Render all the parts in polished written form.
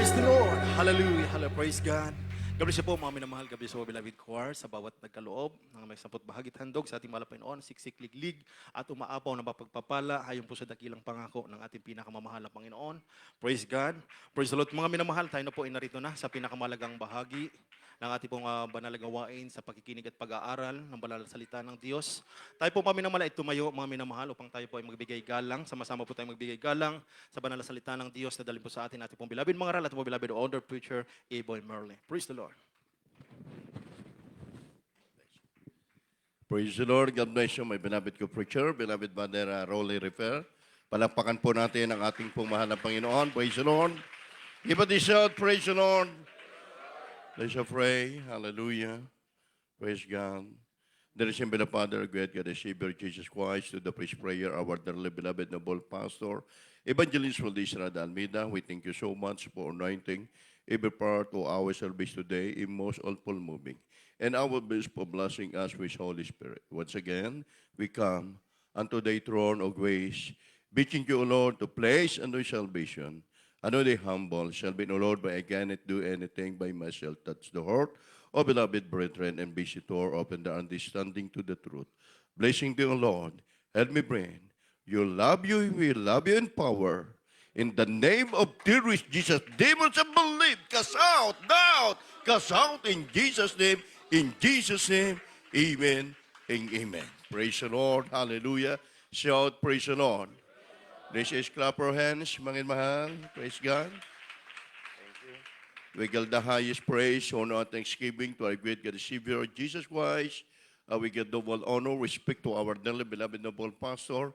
Praise the Lord. Hallelujah. Hallelujah. Praise God. Gabi siya po mga minamahal, gabi sa beloved choir sa bawat nagkaloob ng may samput bahagit handog sa ating malapinoon, siksik liglig at umaapaw na mapagpapala ayon po sa dakilang pangako ng ating pinakamamahal na Panginoon. Praise God. Praise the Lord. Mga minamahal, tayo na po ay narito na sa pinakamalagang bahagi ng ating pong banal na gawain sa pakikinig at pag-aaral ng banal na salita ng Diyos. Tayo po mga minamahal ay tumayo mga minamahal upang tayo po ay magbigay galang. Sama-sama po tayo magbigay galang sa banal na salita ng Diyos na dalhin po sa atin pong beloved mga aral at po beloved older preacher, A-Boy Merle. Praise the Lord. Praise the Lord. God bless you, my beloved co-preacher, beloved Brother Rolly Refer. Palakpakan po natin ang ating pong mahal na Panginoon. Praise the Lord. Give a shout. Praise the Lord. Let's pray. Hallelujah. Praise God. There is in the Father, great God, the Savior, Jesus Christ, to the priest prayer, our dearly beloved noble pastor, Evangelist Valdisra Almeida. We thank you so much for anointing every part of our service today in most awful moving. And our best for blessing us with Holy Spirit. Once again, we come unto thy throne of grace, beseeching you, O Lord, to place unto salvation. Ano the humble shall be, O Lord, by again it do anything by myself. Touch the heart, O beloved brethren and visitor, open the understanding to the truth. Blessing thee, O Lord, help me bring. You love you, we love you in power. In the name of dearest Jesus, demons have believed, cast out, doubt, cast out in Jesus' name, amen and amen. Praise the Lord, hallelujah. Shout, praise the Lord. Let's just clap our hands, mga mahal. Praise God. Thank you. We give the highest praise, honor, and thanksgiving to our great God, the Savior, Jesus Christ. We give double honor, respect to our dearly beloved noble pastor,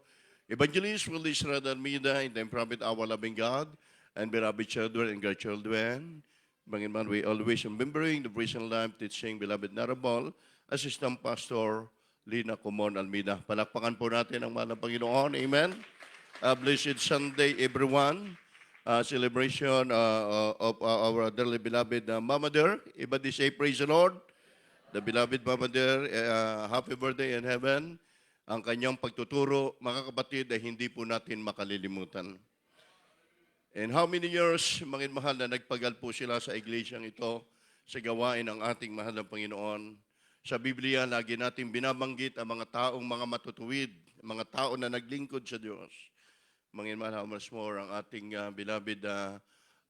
Evangelist Valdisra Almeida, in the prophet, our loving God, and beloved children and grandchildren. Mga man, we always remembering the present life teaching beloved Narabal, Assistant Pastor Lina Comon Almeida. Palakpakan po natin ang mahal na Panginoon. Amen. Blessed Sunday, everyone. Celebration of our dearly beloved Mama Dear. Everybody say, praise the Lord. The beloved Mama Dear, happy birthday in heaven. Ang kanyang pagtuturo, mga kapatid, ay hindi po natin makalilimutan. And how many years, mga mahal, na nagpagal po sila sa iglesyang ito sa gawain ng ating mahal na Panginoon. Sa Biblia, lagi natin binabanggit ang mga taong mga matutuwid, mga tao na naglingkod sa Diyos. Mga mahal, how much more ang ating beloved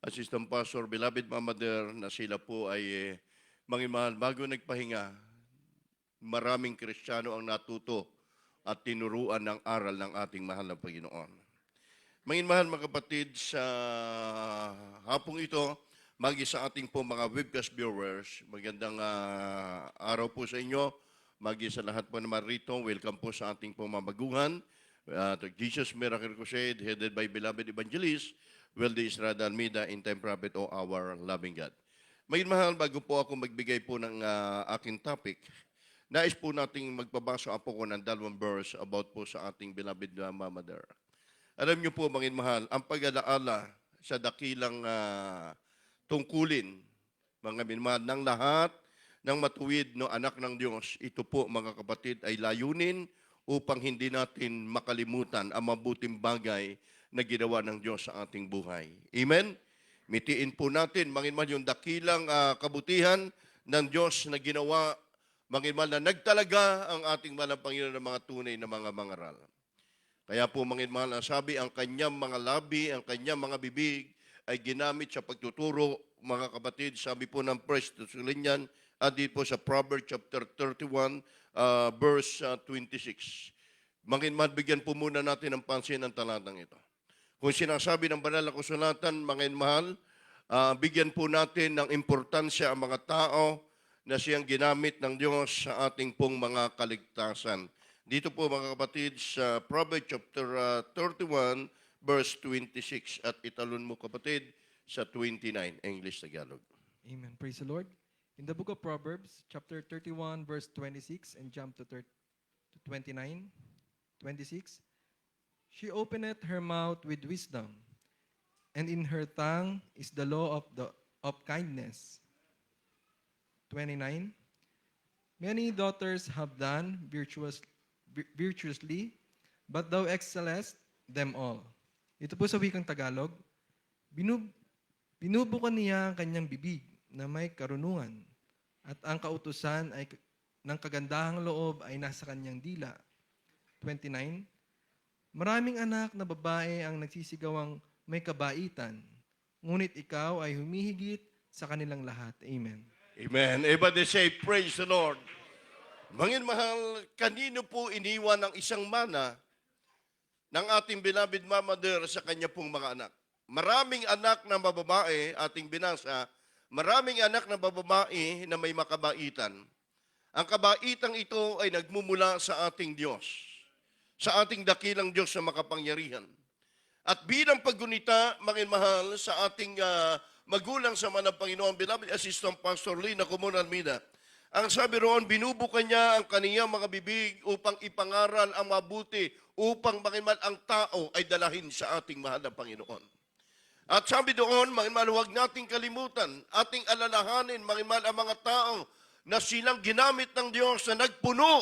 Assistant Pastor, beloved Mama Dear, na sila po ay, mga mahal, bago nagpahinga, maraming Kristiyano ang natuto at tinuruan ng aral ng ating mahal na Panginoon. Mga mahal, mga kapatid, sa hapong ito, magi sa ating po mga webcast viewers, magandang araw po sa inyo. Magi sa lahat po naman rito, welcome po sa ating po mamaguhan. Jesus Miracle Crusade, headed by beloved evangelist, Valdisra Almeida, in time prophet o our loving God. Mga mahal, bago po ako magbigay po ng aking topic, nais po nating magpabasa po ko ng dalawang verse about po sa ating beloved Mama Dear. Alam niyo po, mga mahal, ang pag-alaala sa dakilang tungkulin, mga minamahal, ng lahat ng matuwid no anak ng Diyos, ito po, mga kapatid, ay layunin upang hindi natin makalimutan ang mabuting bagay na ginawa ng Diyos sa ating buhay. Amen? Mitiin po natin, mga mahal, yung dakilang kabutihan ng Diyos na ginawa, mga mahal, na nagtalaga ang ating malang Panginoon ng mga tunay na mga mangaral. Kaya po, mga mahal, sabi, ang kanyang mga labi, ang kanyang mga bibig ay ginamit sa pagtuturo, mga kapatid. Sabi po ng 1 Thessalonians, di po sa Proverbs chapter 31, verse 26. Mga mahal, bigyan po muna natin ng pansin ang talatang ito. Kung sinasabi ng banal na kasulatan, mga mahal, bigyan po natin ng importansya ang mga tao na siyang ginamit ng Diyos sa ating pong mga kaligtasan. Dito po, mga kapatid, sa Proverbs chapter 31, verse 26. At italon mo, kapatid, sa 29, English Tagalog. Amen. Praise the Lord. In the book of Proverbs, chapter 31, verse 26, and jump to 29, 26. She openeth her mouth with wisdom, and in her tongue is the law of kindness. 29. Many daughters have done virtuously, but thou excellest them all. Ito po sa wikang Tagalog, Binubukan niya ang kanyang bibig na may karunungan, at ang kautusan ay ng kagandahang loob ay nasa kanyang dila. 29. Maraming anak na babae ang nagsisigawang may kabaitan, ngunit ikaw ay humihigit sa kanilang lahat. Amen. Amen. Everybody say, praise the Lord. Mangin mahal, kanino po iniwan ang isang mana ng ating beloved Mama Dear sa kanya pong mga anak? Maraming anak na bababae, ating binasa, maraming anak na bababae na may makabaitan. Ang kabaitang ito ay nagmumula sa ating Diyos, sa ating dakilang Diyos na makapangyarihan. At bilang paggunita, mangin mahal, sa ating magulang sa manang Panginoon, beloved Assistant Pastor Lina Comunan Almeida, ang sabi roon, binubukan niya ang kaniyang mga bibig upang ipangaral ang mabuti, upang mangin mahal ang tao ay dalahin sa ating mahal na Panginoon. At sabi doon, mangin mahal, huwag nating kalimutan, ating alalahanin, mangin mahal, ang mga tao na silang ginamit ng Diyos na nagpuno,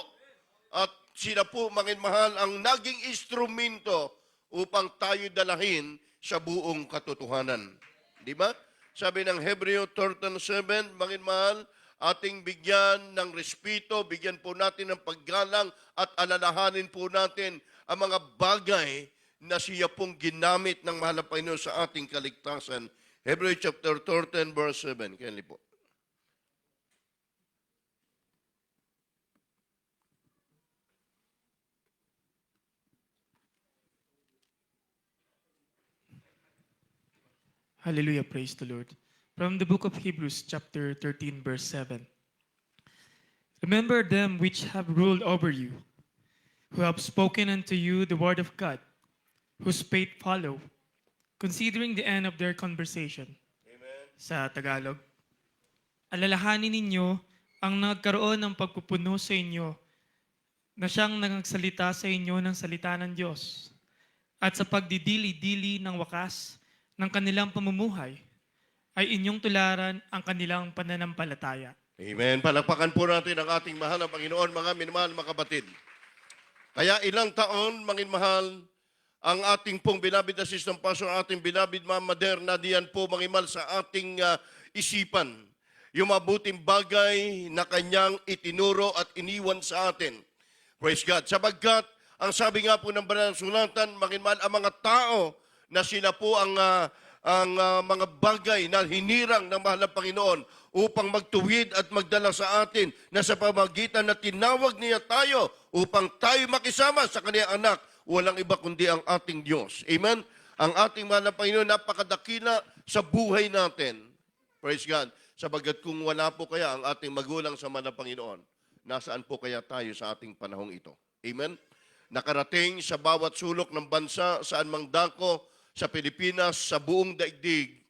at sila po, mangin mahal, ang naging instrumento upang tayo dalahin sa buong katotohanan. Di ba? Sabi ng Hebreo 13:7, mangin mahal, ating bigyan ng respeto, bigyan po natin ng paggalang at alalahanin po natin ang mga bagay na siya pong ginamit ng mahal na Panginoon sa ating kaligtasan. Hebreo chapter 13, verse 7. Kaya po. Hallelujah, praise the Lord. From the book of Hebrews, chapter 13, verse 7. Remember them which have ruled over you, who have spoken unto you the word of God, whose faith follow, considering the end of their conversation. Amen. Sa Tagalog, alalahanin ninyo ang nagkaroon ng pagpupuno sa inyo na siyang nagsalita sa inyo ng salita ng Diyos, at sa pagdidili-dili ng wakas ng kanilang pamumuhay ay inyong tularan ang kanilang pananampalataya. Amen. Palakpakan po natin ang ating mahal na Panginoon, mga minamahal mga kapatid. Kaya ilang taon, mangin mahal, ang ating pong beloved assistant pastor, ating beloved Mama Dear, na diyan po, mangin mahal, sa ating isipan, yung mabuting bagay na kanyang itinuro at iniwan sa atin. Praise God. Sabagkat, ang sabi nga po ng banal na sulatan, mangin mahal, ang mga tao na sila po ang mga bagay na hinirang ng mahal na Panginoon upang magtuwid at magdala sa atin na sa pamagitan na tinawag niya tayo upang tayo makisama sa kaniyang anak, walang iba kundi ang ating Diyos. Amen? Ang ating mahal na Panginoon, napakadakila sa buhay natin. Praise God. Sabagat kung wala po kaya ang ating magulang sa mahal na Panginoon, nasaan po kaya tayo sa ating panahong ito? Amen? Nakarating sa bawat sulok ng bansa, saan mang dako, sa Pilipinas, sa buong daigdig,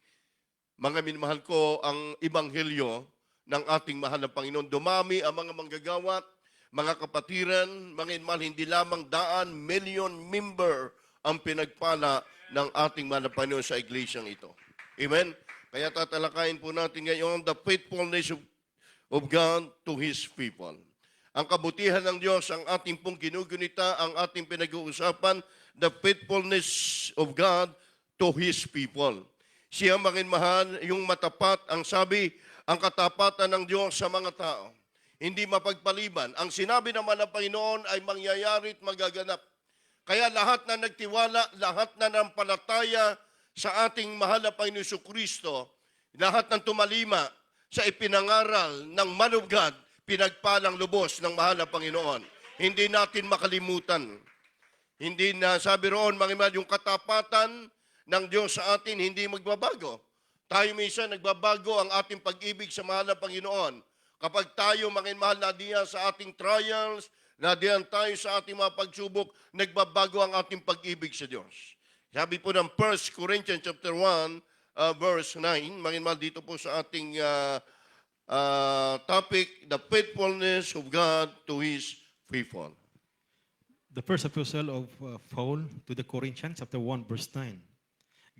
mga minamahal ko, ang ebanghelyo ng ating mahal na Panginoon. Dumami ang mga manggagawa, mga kapatiran, mga inmahal, hindi lamang daan, million member ang pinagpala ng ating mahal na Panginoon sa iglesyang ito. Amen? Kaya tatalakayin po natin ngayon the faithfulness of God to His people. Ang kabutihan ng Diyos, ang ating pong ginugunita, ang ating pinag-uusapan, the faithfulness of God to His people. Siya, mangin mahal, yung matapat, ang sabi, ang katapatan ng Diyos sa mga tao. Hindi mapagpaliban. Ang sinabi naman ng Panginoon ay mangyayari at magaganap. Kaya lahat na nagtiwala, lahat na nampalataya sa ating mahal na Panginoon Jesucristo, lahat ng tumalima sa ipinangaral ng Man of God, pinagpalang lubos ng mahal na Panginoon. Hindi natin makalimutan. Hindi na, sabi roon, mga imad, yung katapatan ng Diyos sa atin, hindi magbabago. Tayo minsan nagbabago ang ating pag-ibig sa mahal na Panginoon. Kapag tayo, mga mahal, na diyan sa ating trials, na diyan tayo sa ating mga pagsubok, nagbabago ang ating pag-ibig sa Diyos. Sabi po ng 1 Corinthians chapter 1, verse 9, mga mahal, dito po sa ating topic, the faithfulness of God to His people. The first epistle of Paul to the Corinthians, chapter 1, verse 9.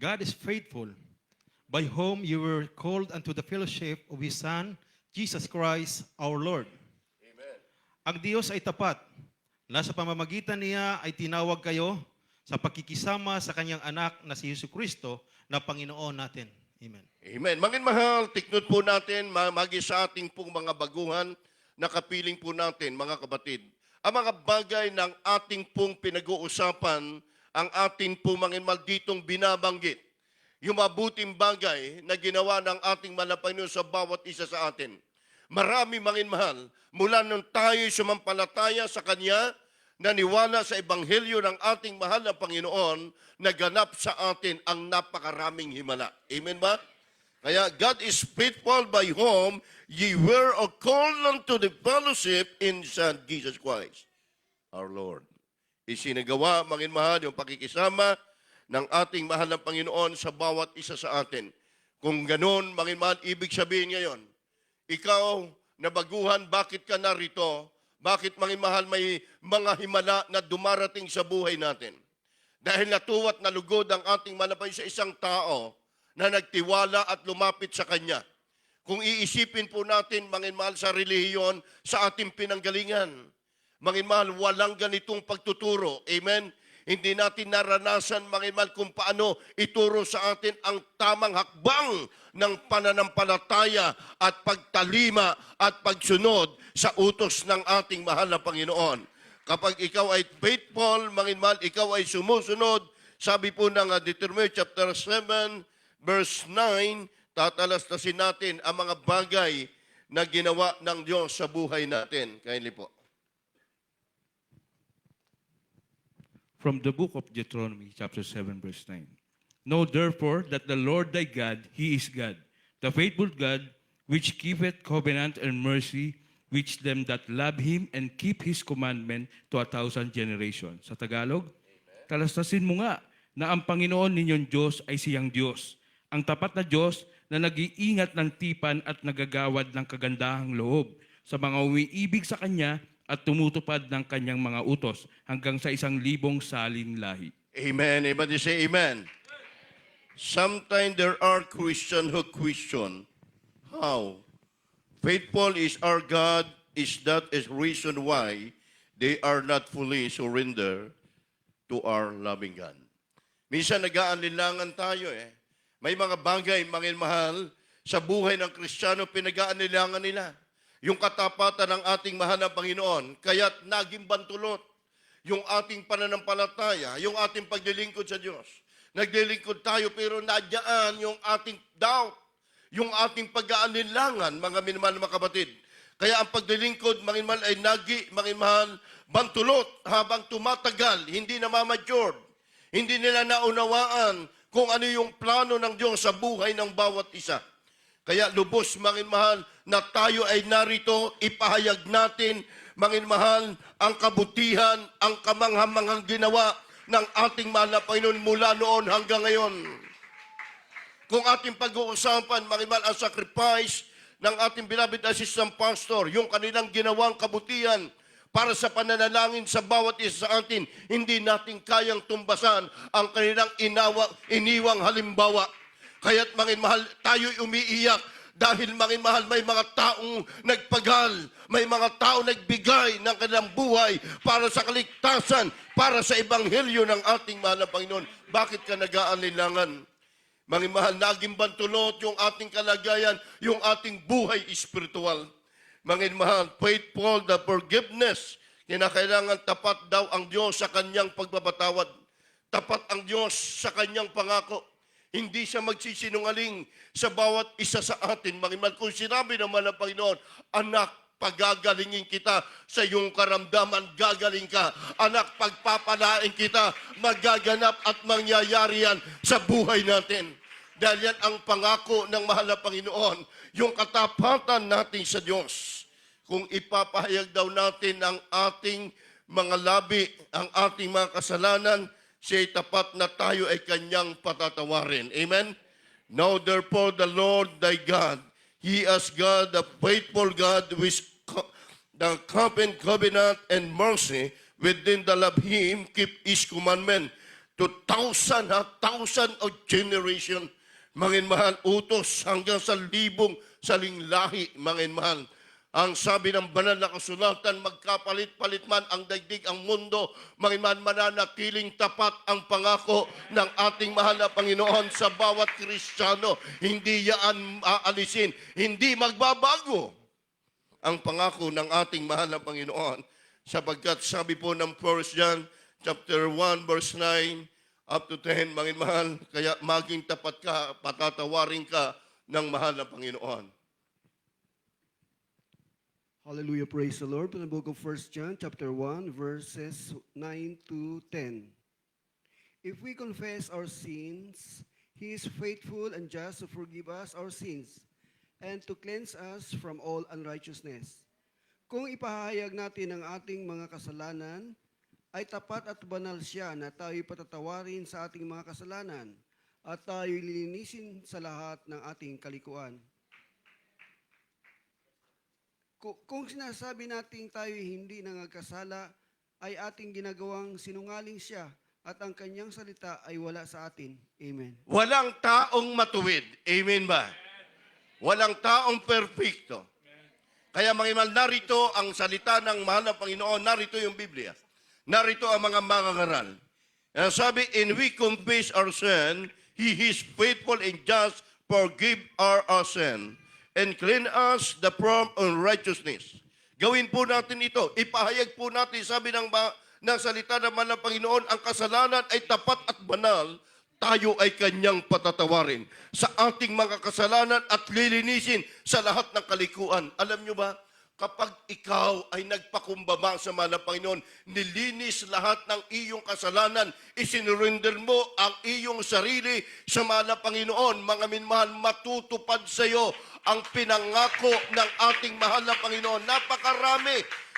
God is faithful, by whom you were called unto the fellowship of His Son, Jesus Christ, our Lord. Amen. Ang Diyos ay tapat, na sa pamamagitan niya ay tinawag kayo sa pakikisama sa Kanyang anak na si Jesu Kristo na Panginoon natin. Amen. Amen. Mangin mahal, tiknot po natin, magi sa ating pong mga baguhan, nakapiling po natin, mga kapatid, ang mga bagay ng ating pong pinag-uusapan, ang ating pong mangin mahal ditong binabanggit, yung mabuting bagay na ginawa ng ating Panginoon sa bawat isa sa atin. Marami mangin mahal, mula nung tayo sumampalataya sa Kanya, naniwala sa Ebanghelyo ng ating mahal na Panginoon, naganap sa atin ang napakaraming himala. Amen ba? Kaya God is faithful by whom ye were called unto the fellowship in Son Jesus Christ, our Lord. Isinagawa, mangin mahal, yung pakikisama ng ating mahal na Panginoon sa bawat isa sa atin. Kung ganun, mangin mahal, ibig sabihin ngayon, ikaw na baguhan, bakit ka narito? Bakit, mangin mahal, may mga himala na dumarating sa buhay natin? Dahil natuwat nalugod ang ating malapay sa isang tao na nagtiwala at lumapit sa Kanya. Kung iisipin po natin, mangin mahal, sa relihiyon, sa ating pinanggalingan, mangin mahal, walang ganitong pagtuturo. Amen? Hindi natin naranasan, mangin mahal, kung paano ituro sa atin ang tamang hakbang ng pananampalataya at pagtalima at pagsunod sa utos ng ating mahal na Panginoon. Kapag ikaw ay faithful, mangin mahal, ikaw ay sumusunod, sabi po ng Deuteronomy chapter 7, verse 9, tatalastasin natin ang mga bagay na ginawa ng Diyos sa buhay natin. Kindly po. From the book of Deuteronomy, chapter 7, verse 9. Know therefore that the Lord thy God, He is God, the faithful God, which keepeth covenant and mercy, which them that love Him and keep His commandment to 1,000 generations. Sa Tagalog, talastasin mo nga na ang Panginoon ninyong Diyos ay siyang Diyos, ang tapat na Diyos na nag-iingat ng tipan at nagagawad ng kagandahang loob sa mga umiibig sa Kanya at tumutupad ng Kanyang mga utos hanggang sa 1,000 salin lahi. Amen. Everybody say amen. Sometimes there are Christians who question how faithful is our God. Is that is reason why they are not fully surrendered to our loving God. Minsan nag-aalinlangan tayo May mga bagay, mangin mahal, sa buhay ng Kristiyano, pinag-aanilangan nila. Yung katapatan ng ating mahal na Panginoon, kaya't naging bantulot yung ating pananampalataya, yung ating paglilingkod sa Diyos. Naglilingkod tayo pero nadyaan yung ating doubt, yung ating pag-aanilangan, mga minamahal na kapatid. Kaya ang paglilingkod, mangin mahal, ay mangin mahal, bantulot habang tumatagal, hindi na mamature, hindi nila naunawaan kung ano yung plano ng Diyos sa buhay ng bawat isa. Kaya lubos, mangin mahal, na tayo ay narito, ipahayag natin, mangin mahal, ang kabutihan, ang kamanghamanghang ginawa ng ating mahal na Panginoon mula noon hanggang ngayon. Kung ating pag-uusapan, mangin mahal, ang sacrifice ng ating beloved assistant pastor, yung kanilang ginawang kabutihan, para sa pananalangin sa bawat isa sa atin, hindi natin kayang tumbasan ang kanilang iniwang halimbawa. Kaya't mangin mahal, tayo'y umiiyak dahil mangin mahal, may mga taong nagpagal, may mga taong nagbigay ng kanilang buhay para sa kaligtasan, para sa ebanghelyo ng ating mahal na Panginoon. Bakit ka nag-aalilangan? Mangin mahal, naging bantulot yung ating kalagayan, yung ating buhay espiritual. Mangin mahal, faithful the forgiveness. Kinakailangan tapat daw ang Diyos sa kanyang pagpapatawad. Tapat ang Diyos sa kanyang pangako. Hindi siya magsisinungaling sa bawat isa sa atin. Mangin mahal, kung sinabi naman ng Panginoon, anak, pagagalingin kita sa iyong karamdaman, gagaling ka. Anak, pagpapalain kita, magaganap at mangyayari yan sa buhay natin. Dahil yan ang pangako ng mahal na Panginoon, yung katapatan natin sa Diyos. Kung ipapahayag daw natin ang ating mga labi, ang ating mga kasalanan, siya'y tapat na tayo ay kanyang patatawarin. Amen? Now therefore the Lord thy God, He is God, the faithful God, which the covenant and mercy within the love Him, keep His commandment to thousand of generation. Mangin mahal, utos hanggang sa libong saling lahi, mangin mahal. Ang sabi ng banal na kasulatan, magkapalit-palit man ang daigdig, ang mundo, man mananatiling tapat ang pangako ng ating mahal na Panginoon sa bawat Kristiyano. Hindi yan aalisin, hindi magbabago ang pangako ng ating mahal na Panginoon. Sapagkat sabi po ng 1 John chapter 1 verse 9 up to 10, mahal, kaya maging tapat ka, patatawarin ka ng mahal na Panginoon. Hallelujah, praise the Lord. From the book of 1 John, chapter 1, verses 9 to 10. If we confess our sins, He is faithful and just to forgive us our sins and to cleanse us from all unrighteousness. Kung ipahayag natin ang ating mga kasalanan, ay tapat at banal siya na tayo'y patatawarin sa ating mga kasalanan at tayo'y lilinisin sa lahat ng ating kalikuan. Kung sinasabi nating tayo hindi nangagkasala, ay ating ginagawang sinungaling siya at ang kanyang salita ay wala sa atin. Amen. Walang taong matuwid. Amen ba? Walang taong perfecto. Kaya mga narito ang salita ng mahal na Panginoon, narito yung Biblia. Narito ang mga mangangaral. And sabi, and we confess our sin, He is faithful and just, forgive our sin, and cleanse us from unrighteousness. Gawin po natin ito. Ipahayag po natin, sabi ng salita naman ng Panginoon, ang kasalanan ay tapat at banal, tayo ay kanyang patatawarin sa ating mga kasalanan at lilinisin sa lahat ng kalikuan. Alam nyo ba, kapag ikaw ay nagpakumbaba sa mahal na Panginoon, nilinis lahat ng iyong kasalanan, isinurrender mo ang iyong sarili sa mahal na Panginoon, mga minmahal, matutupad sa iyo ang pinangako ng ating mahal na Panginoon.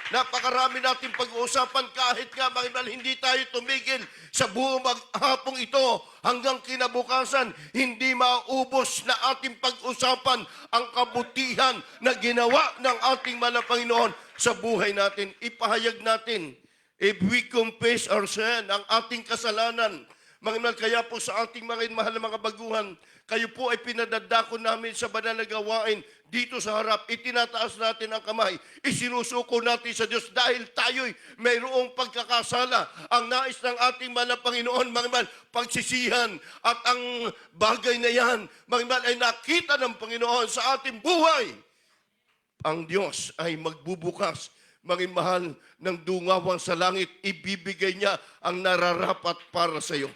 Napakarami natin pag-uusapan kahit nga mga hindi tayo tumigil sa buong maghapong ito hanggang kinabukasan. Hindi maubos na ating pag-usapan ang kabutihan na ginawa ng ating mahal na Panginoon sa buhay natin. Ipahayag natin, if we confess our sin, ang ating kasalanan, mga kaya po sa ating mga mahal na mga baguhan, kayo po ay pinadadako namin sa banal na gawain dito sa harap. Itinataas natin ang kamay. Isinusuko natin sa Diyos dahil tayo'y mayroong pagkakasala. Ang nais ng ating mahal na Panginoon, mga pagsisihan. At ang bagay na yan, mga ay nakita ng Panginoon sa ating buhay. Ang Diyos ay magbubukas, mga mahal, ng dungawang sa langit. Ibibigay niya ang nararapat para sa iyo.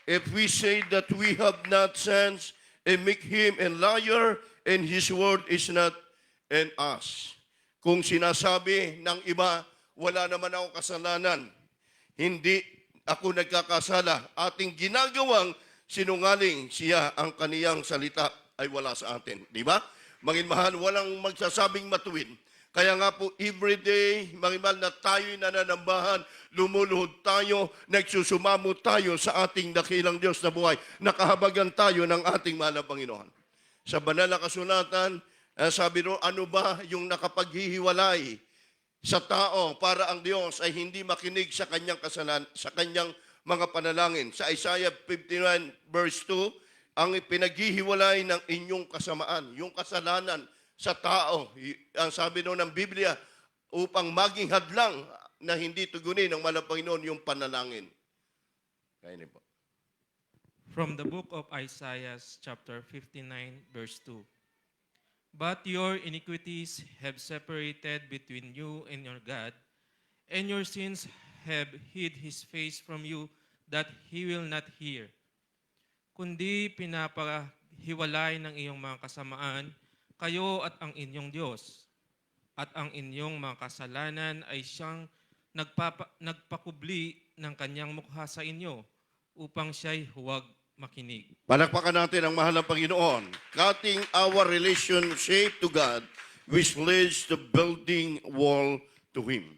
If we say that we have not sins and make Him a liar and His word is not in us. Kung sinasabi ng iba, wala naman ako kasalanan, hindi ako nagkakasala, ating ginagawang sinungaling, siya ang kaniyang salita ay wala sa atin. Di ba? Mahal, walang magsasabing matuwid. Kaya nga po, everyday, mahal na tayo'y nananambahan, lumuluhod tayo, nagsusumamo tayo sa ating dakilang Diyos na buhay. Nakahabagan tayo ng ating mahal na Panginoon. Sa banal na kasulatan, sabi ro, ano ba yung nakapaghihiwalay sa tao para ang Diyos ay hindi makinig sa kanyang kasalanan, sa kanyang mga panalangin. Sa Isaiah 59 verse 2, ang pinaghihiwalay ng inyong kasamaan, yung kasalanan sa tao. Ang sabi noon ng Biblia, upang maging hadlang na hindi tugunin ng mahal na Panginoon yung panalangin. Kaya niyo po. From the book of Isaiah, chapter 59, verse 2. But your iniquities have separated between you and your God, and your sins have hid His face from you, that He will not hear. Kundi pinapahiwalay ng iyong mga kasamaan, kayo at ang inyong Diyos, at ang inyong mga kasalanan ay siyang nagpakubli ng kanyang mukha sa inyo, upang siya'y huwag makinig. Palakpakan natin ang mahal na Panginoon. Cutting our relationship to God, which leads to building wall to Him.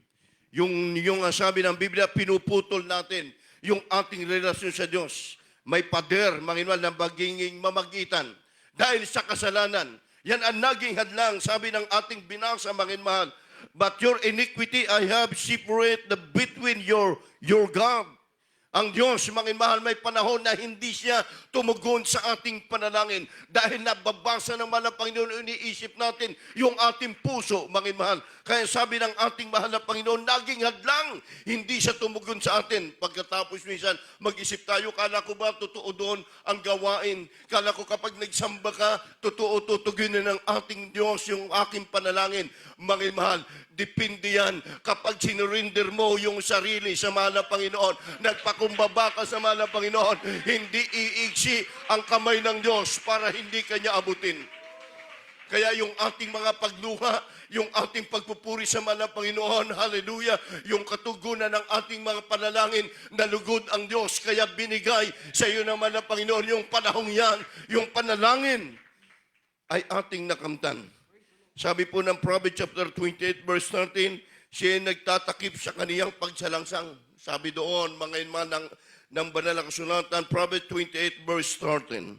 Yung sabi ng Biblia, pinuputol natin yung ating relasyon sa Diyos. May pader, Panginoon, na magiging mamagitan. Dahil sa kasalanan, yan ang naging hadlang, sabi ng ating binasa, mga mahal. But your iniquity I have separated between your God. Ang Diyos, mga mahal, may panahon na hindi siya tumugon sa ating panalangin dahil nababasa naman ng Panginoon, iniisip natin yung ating puso, mga mahal. Kaya sabi ng ating mahal na Panginoon, naging hadlang, hindi siya tumugon sa atin. Pagkatapos minsan, mag-isip tayo, kala ko ba totoo doon ang gawain? Kala ko kapag nagsamba ka, totoo tutugunin ng ating Diyos yung aking panalangin. Mga mahal, depende yan kapag sinurinder mo yung sarili sa mahal na Panginoon, nagpakumbaba ka sa mahal na Panginoon, hindi iigsi ang kamay ng Diyos para hindi kanya abutin. Kaya yung ating mga pagluha, yung ating pagpupuri sa mahal na Panginoon, hallelujah, yung katugunan ng ating mga panalangin, nalugod ang Diyos, kaya binigay sa iyo ng mahal na Panginoon yung panahong yan, yung panalangin ay ating nakamtan. Sabi po ng Proverbs chapter 28 verse 13, siya nagtatakip sa kaniyang pagsalangsang. Sabi doon, mga inman ng banal na kasulatan, Proverbs 28 verse 13.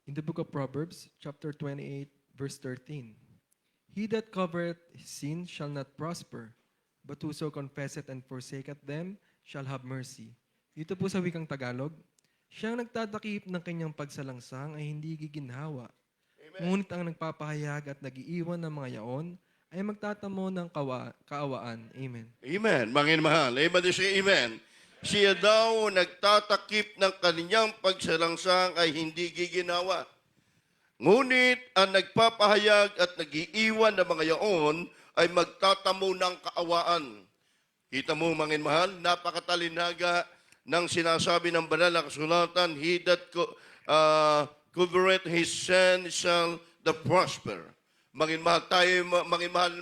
In the book of Proverbs, chapter 28, verse 13, He that covereth his sin shall not prosper, but whoso confesseth and forsaketh them shall have mercy. Dito po sa wikang Tagalog, siyang nagtatakip ng kanyang pagsalangsang ay hindi giginhawa. Ngunit ang nagpapahayag at nagiiwan ng mga yaon ay magtatamo ng kaawaan. Amen. Amen. Mga mahal. Amen. Say amen. Siya daw nagtatakip ng kaniyang pagsalangsang ay hindi giginawa. Ngunit ang nagpapahayag at nagiiwan ng mga yaon ay magtatamo ng kaawaan. Kita mo, mga mahal, napakatalinaga ng sinasabi ng banal na kasulatan, he that covereth his sin shall the prosper. Mga mahal, tayo, mga mahal,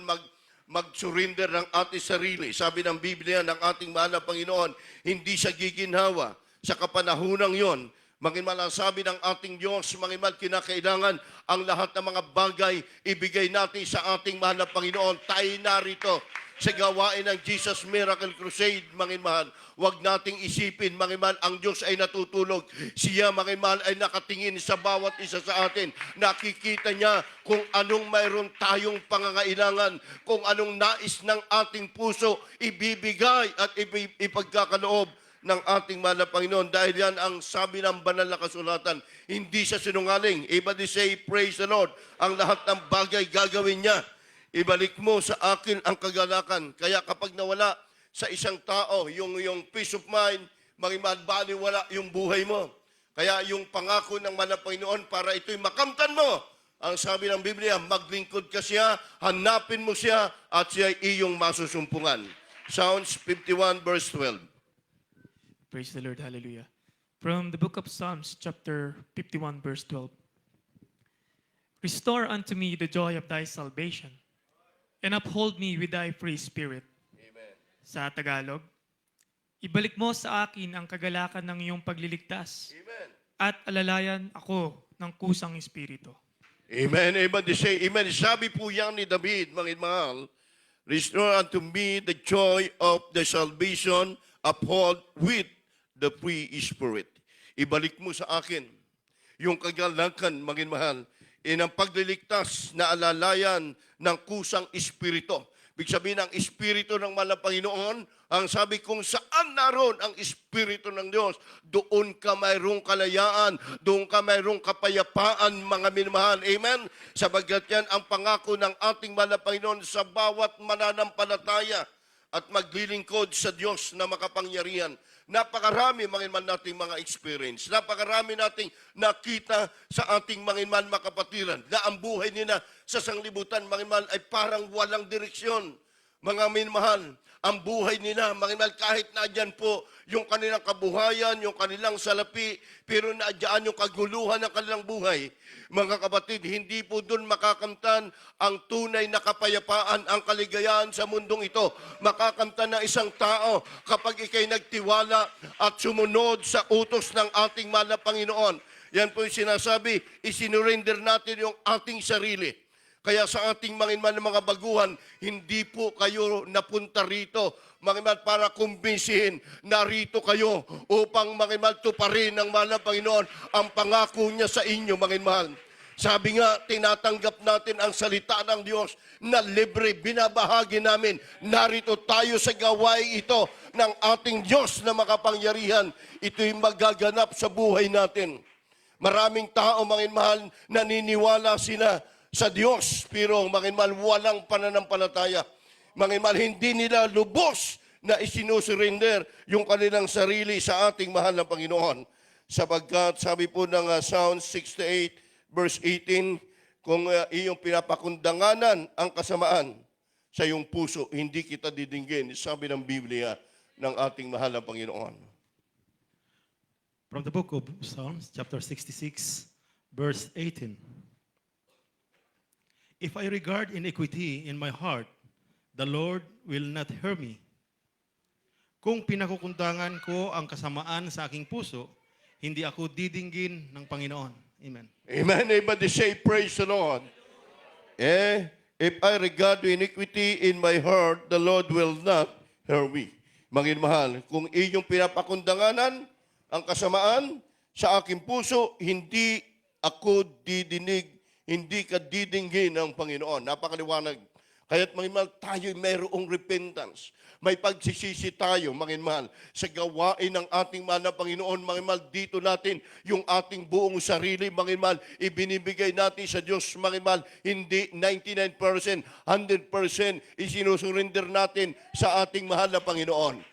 mag-surrender ng ating sarili. Sabi ng Biblia ng ating mahal na Panginoon, hindi siya giginhawa. Sa kapanahunang yon, mga mahal, ang sabi ng ating Diyos, mga mahal, kinakailangan ang lahat ng mga bagay ibigay natin sa ating mahal na Panginoon. Tayo narito sa gawain ng Jesus Miracle Crusade, mga mahal. Huwag nating isipin, mga mahal, ang Diyos ay natutulog. Siya, mga mahal, ay nakatingin sa bawat isa sa atin. Nakikita niya kung anong mayroon tayong pangangailangan, kung anong nais ng ating puso, ibibigay at ipagkakaloob ng ating mahal na Panginoon. Dahil yan ang sabi ng banal na kasulatan. Hindi siya sinungaling. Everybody say, praise the Lord. Ang lahat ng bagay gagawin niya. Ibalik mo sa akin ang kagalakan. Kaya kapag nawala sa isang tao, yung peace of mind, baliwala yung buhay mo. Kaya yung pangako ng mahal na Panginoon para ito'y makamtan mo. Ang sabi ng Biblia, maglingkod ka siya, hanapin mo siya, at siya iyong masusumpungan. Psalms 51 verse 12. Praise the Lord. Hallelujah. From the book of Psalms, chapter 51, verse 12. Restore unto me the joy of thy salvation, and uphold me with thy free spirit. Amen. Sa Tagalog, ibalik mo sa akin ang kagalakan ng iyong pagliligtas, Amen. at alalayan ako ng kusang espiritu. Amen. Amen. They say, amen. Sabi po yan ni David, mga mahal, restore unto me the joy of the salvation, uphold with the free spirit. Ibalik mo sa akin yung kagalakan, mga mahal, ang pagliligtas na alalayan ng kusang espiritu. Ibig sabihin, ang espiritu ng mahal na Panginoon, ang sabi kung saan naroon ang espiritu ng Diyos, doon ka mayroong kalayaan, doon ka mayroong kapayapaan, mga minamahal. Amen? Sabagat yan ang pangako ng ating mahal na Panginoon sa bawat mananampalataya at maglilingkod sa Diyos na makapangyarihan. Napakarami, mga inman, nating mga experience. Napakarami nating nakita sa ating mga inman makapatiran na ang buhay nila sa sanglibutan, mga inman, ay parang walang direksyon. Mga minmahal, ang buhay nila, mga inman, kahit nadyan po yung kanilang kabuhayan, yung kanilang salapi, pero nadyan yung kaguluhan ng kanilang buhay. Mga kapatid, hindi po doon makakamtan ang tunay na kapayapaan, ang kaligayahan sa mundong ito. Makakamtan ng isang tao kapag ikay nagtiwala at sumunod sa utos ng ating mahal na Panginoon. Yan po yung sinasabi, isinurrender natin yung ating sarili. Kaya sa ating mga baguhan, hindi po kayo napunta rito, para kumbinsihin, narito kayo upang tuparin ng mahal na Panginoon ang pangako niya sa inyo, mga mahal. Sabi nga, tinatanggap natin ang salita ng Diyos na libre, binabahagi namin. Narito tayo sa gawain ito. ng ating Diyos na makapangyarihan, ito'y magaganap sa buhay natin. Maraming tao, mga mahal, naniniwala sila sa Diyos, pero mga mahal, walang pananampalataya. Mga mahal, hindi nila lubos na isinusurrender yung kanilang sarili sa ating mahal na Panginoon. Sapagkat sabi po ng Psalm 68 verse 18, kung iyong pinapakundanganan ang kasamaan sa iyong puso, hindi kita didinggin, sabi ng Biblia ng ating mahal na Panginoon. From the book of Psalms, chapter 66, verse 18. If I regard iniquity in my heart, the Lord will not hear me. Kung pinakukundangan ko ang kasamaan sa aking puso, hindi ako didinggin ng Panginoon. Amen. Amen. Everybody say, praise the Lord. If I regard iniquity in my heart, the Lord will not hear me. Mga mahal, kung iyong pinapakundanganan ang kasamaan sa aking puso, hindi ako didinig, hindi ka didinggin ng Panginoon. Napakaliwanag. Kaya't mga mahal, tayo'y mayroong repentance. May pagsisisi tayo, mga mahal, sa gawain ng ating mahal na Panginoon. Mga mahal, dito natin yung ating buong sarili, mga mahal, ibinibigay natin sa Diyos, mga mahal, hindi 99%, 100% isinusurrender natin sa ating mahal na Panginoon.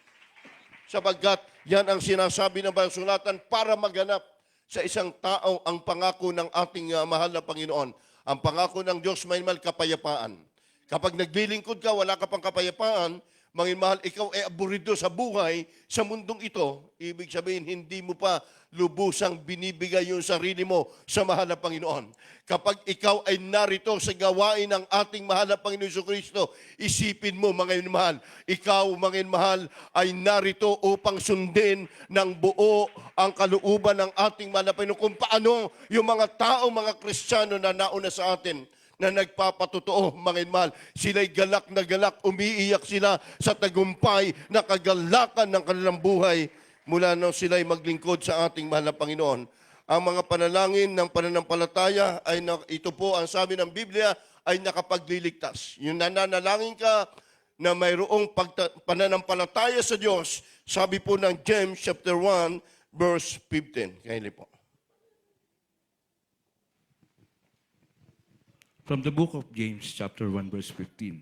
Sapagkat yan ang sinasabi ng Basulatan para maganap sa isang tao ang pangako ng ating mahal na Panginoon. Ang pangako ng Diyos, may mahal, kapayapaan. Kapag naglilingkod ka, wala ka pang kapayapaan, mga mahal, ikaw ay aburido sa buhay, sa mundong ito, ibig sabihin, hindi mo pa lubusang binibigay yung sarili mo sa mahal na Panginoon. Kapag ikaw ay narito sa gawain ng ating mahal na Panginoon Jesucristo, isipin mo, mga mahal, ikaw, mga mahal, ay narito upang sundin ng buo ang kalooban ng ating mahal na Panginoon. Kung paano yung mga tao, mga Kristiyano na nauna sa atin, na nagpapatotoo, mga mahal, sila'y galak na galak, umiiyak sila sa tagumpay na kagalakan ng kanilang buhay mula nang sila'y maglingkod sa ating mahal na Panginoon. Ang mga panalangin ng pananampalataya ay ito po ang sabi ng Biblia ay nakapagliligtas. Yung nananalangin ka na mayroong pananampalataya sa Diyos, sabi po ng James chapter 1 verse 15. Kaili po. From the book of James, chapter 1, verse 15.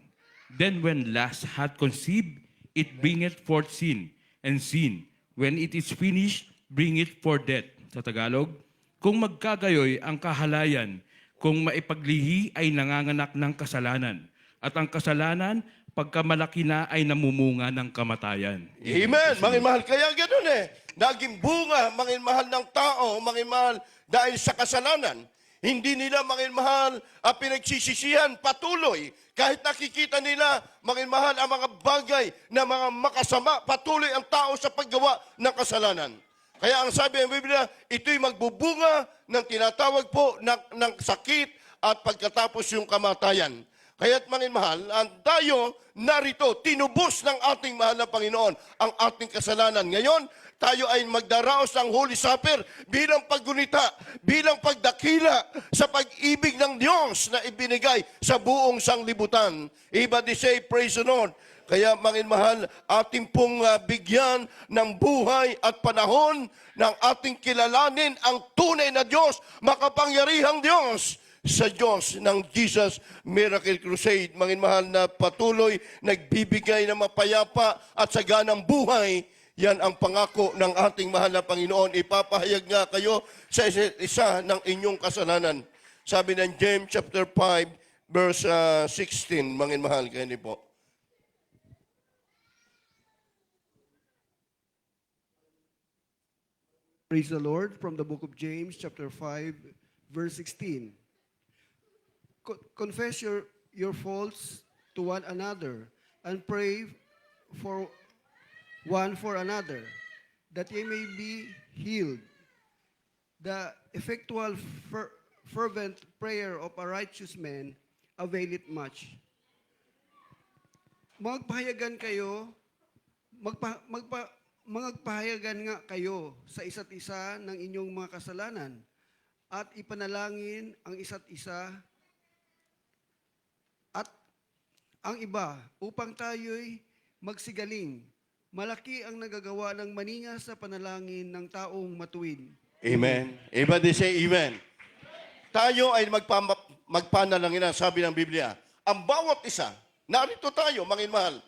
Then when lust hath conceived, it bringeth forth sin, and sin, when it is finished, bringeth forth death. Sa Tagalog, kung magkagayoy ang kahalayan, kung maipaglihi ay nanganganak ng kasalanan, at ang kasalanan, pagkamalaki na ay namumunga ng kamatayan. Amen. Mga mahal, kaya ganoon naging bunga, mga mahal ng tao, mga mahal, dahil sa kasalanan. Hindi nila, mga mahal, pinagsisisihan patuloy. Kahit nakikita nila, mga mahal, ang mga bagay na mga makasama, patuloy ang tao sa paggawa ng kasalanan. Kaya ang sabi ng Biblia, ito'y magbubunga ng tinatawag po ng sakit at pagkatapos yung kamatayan. Kaya't mga mahal, tayo narito, tinubos ng ating mahal na Panginoon ang ating kasalanan. Ngayon, tayo ay magdaraos ng Holy Supper bilang paggunita, bilang pagdakila sa pag-ibig ng Diyos na ibinigay sa buong sanglibutan. Everybody say, praise the Lord. Kaya, mga mahal, ating pong bigyan ng buhay at panahon ng ating kilalanin ang tunay na Diyos, makapangyarihang Diyos, sa Diyos ng Jesus Miracle Crusade. Mga mahal, na patuloy nagbibigay ng mapayapa at saganang buhay. Yan ang pangako ng ating mahal na Panginoon. Ipapahayag nga kayo sa isa ng inyong kasalanan. Sabi ng James chapter 5 verse 16, mga mahal, kayo po. Praise the Lord from the book of James, chapter 5, verse 16. Confess your faults to one another and pray for one for another, that ye may be healed. The effectual fervent prayer of a righteous man availeth much. Magpahayagan kayo, magpahayagan nga kayo sa isa't isa ng inyong mga kasalanan at ipanalangin ang isa't isa at ang iba upang tayo'y magsigaling. Malaki ang nagagawa ng maningas sa panalangin ng taong matuwid. Amen. Everybody say amen. Tayo ay magpanalangin na, sabi ng Biblia. Ang bawat isa, narito tayo, mga mahal.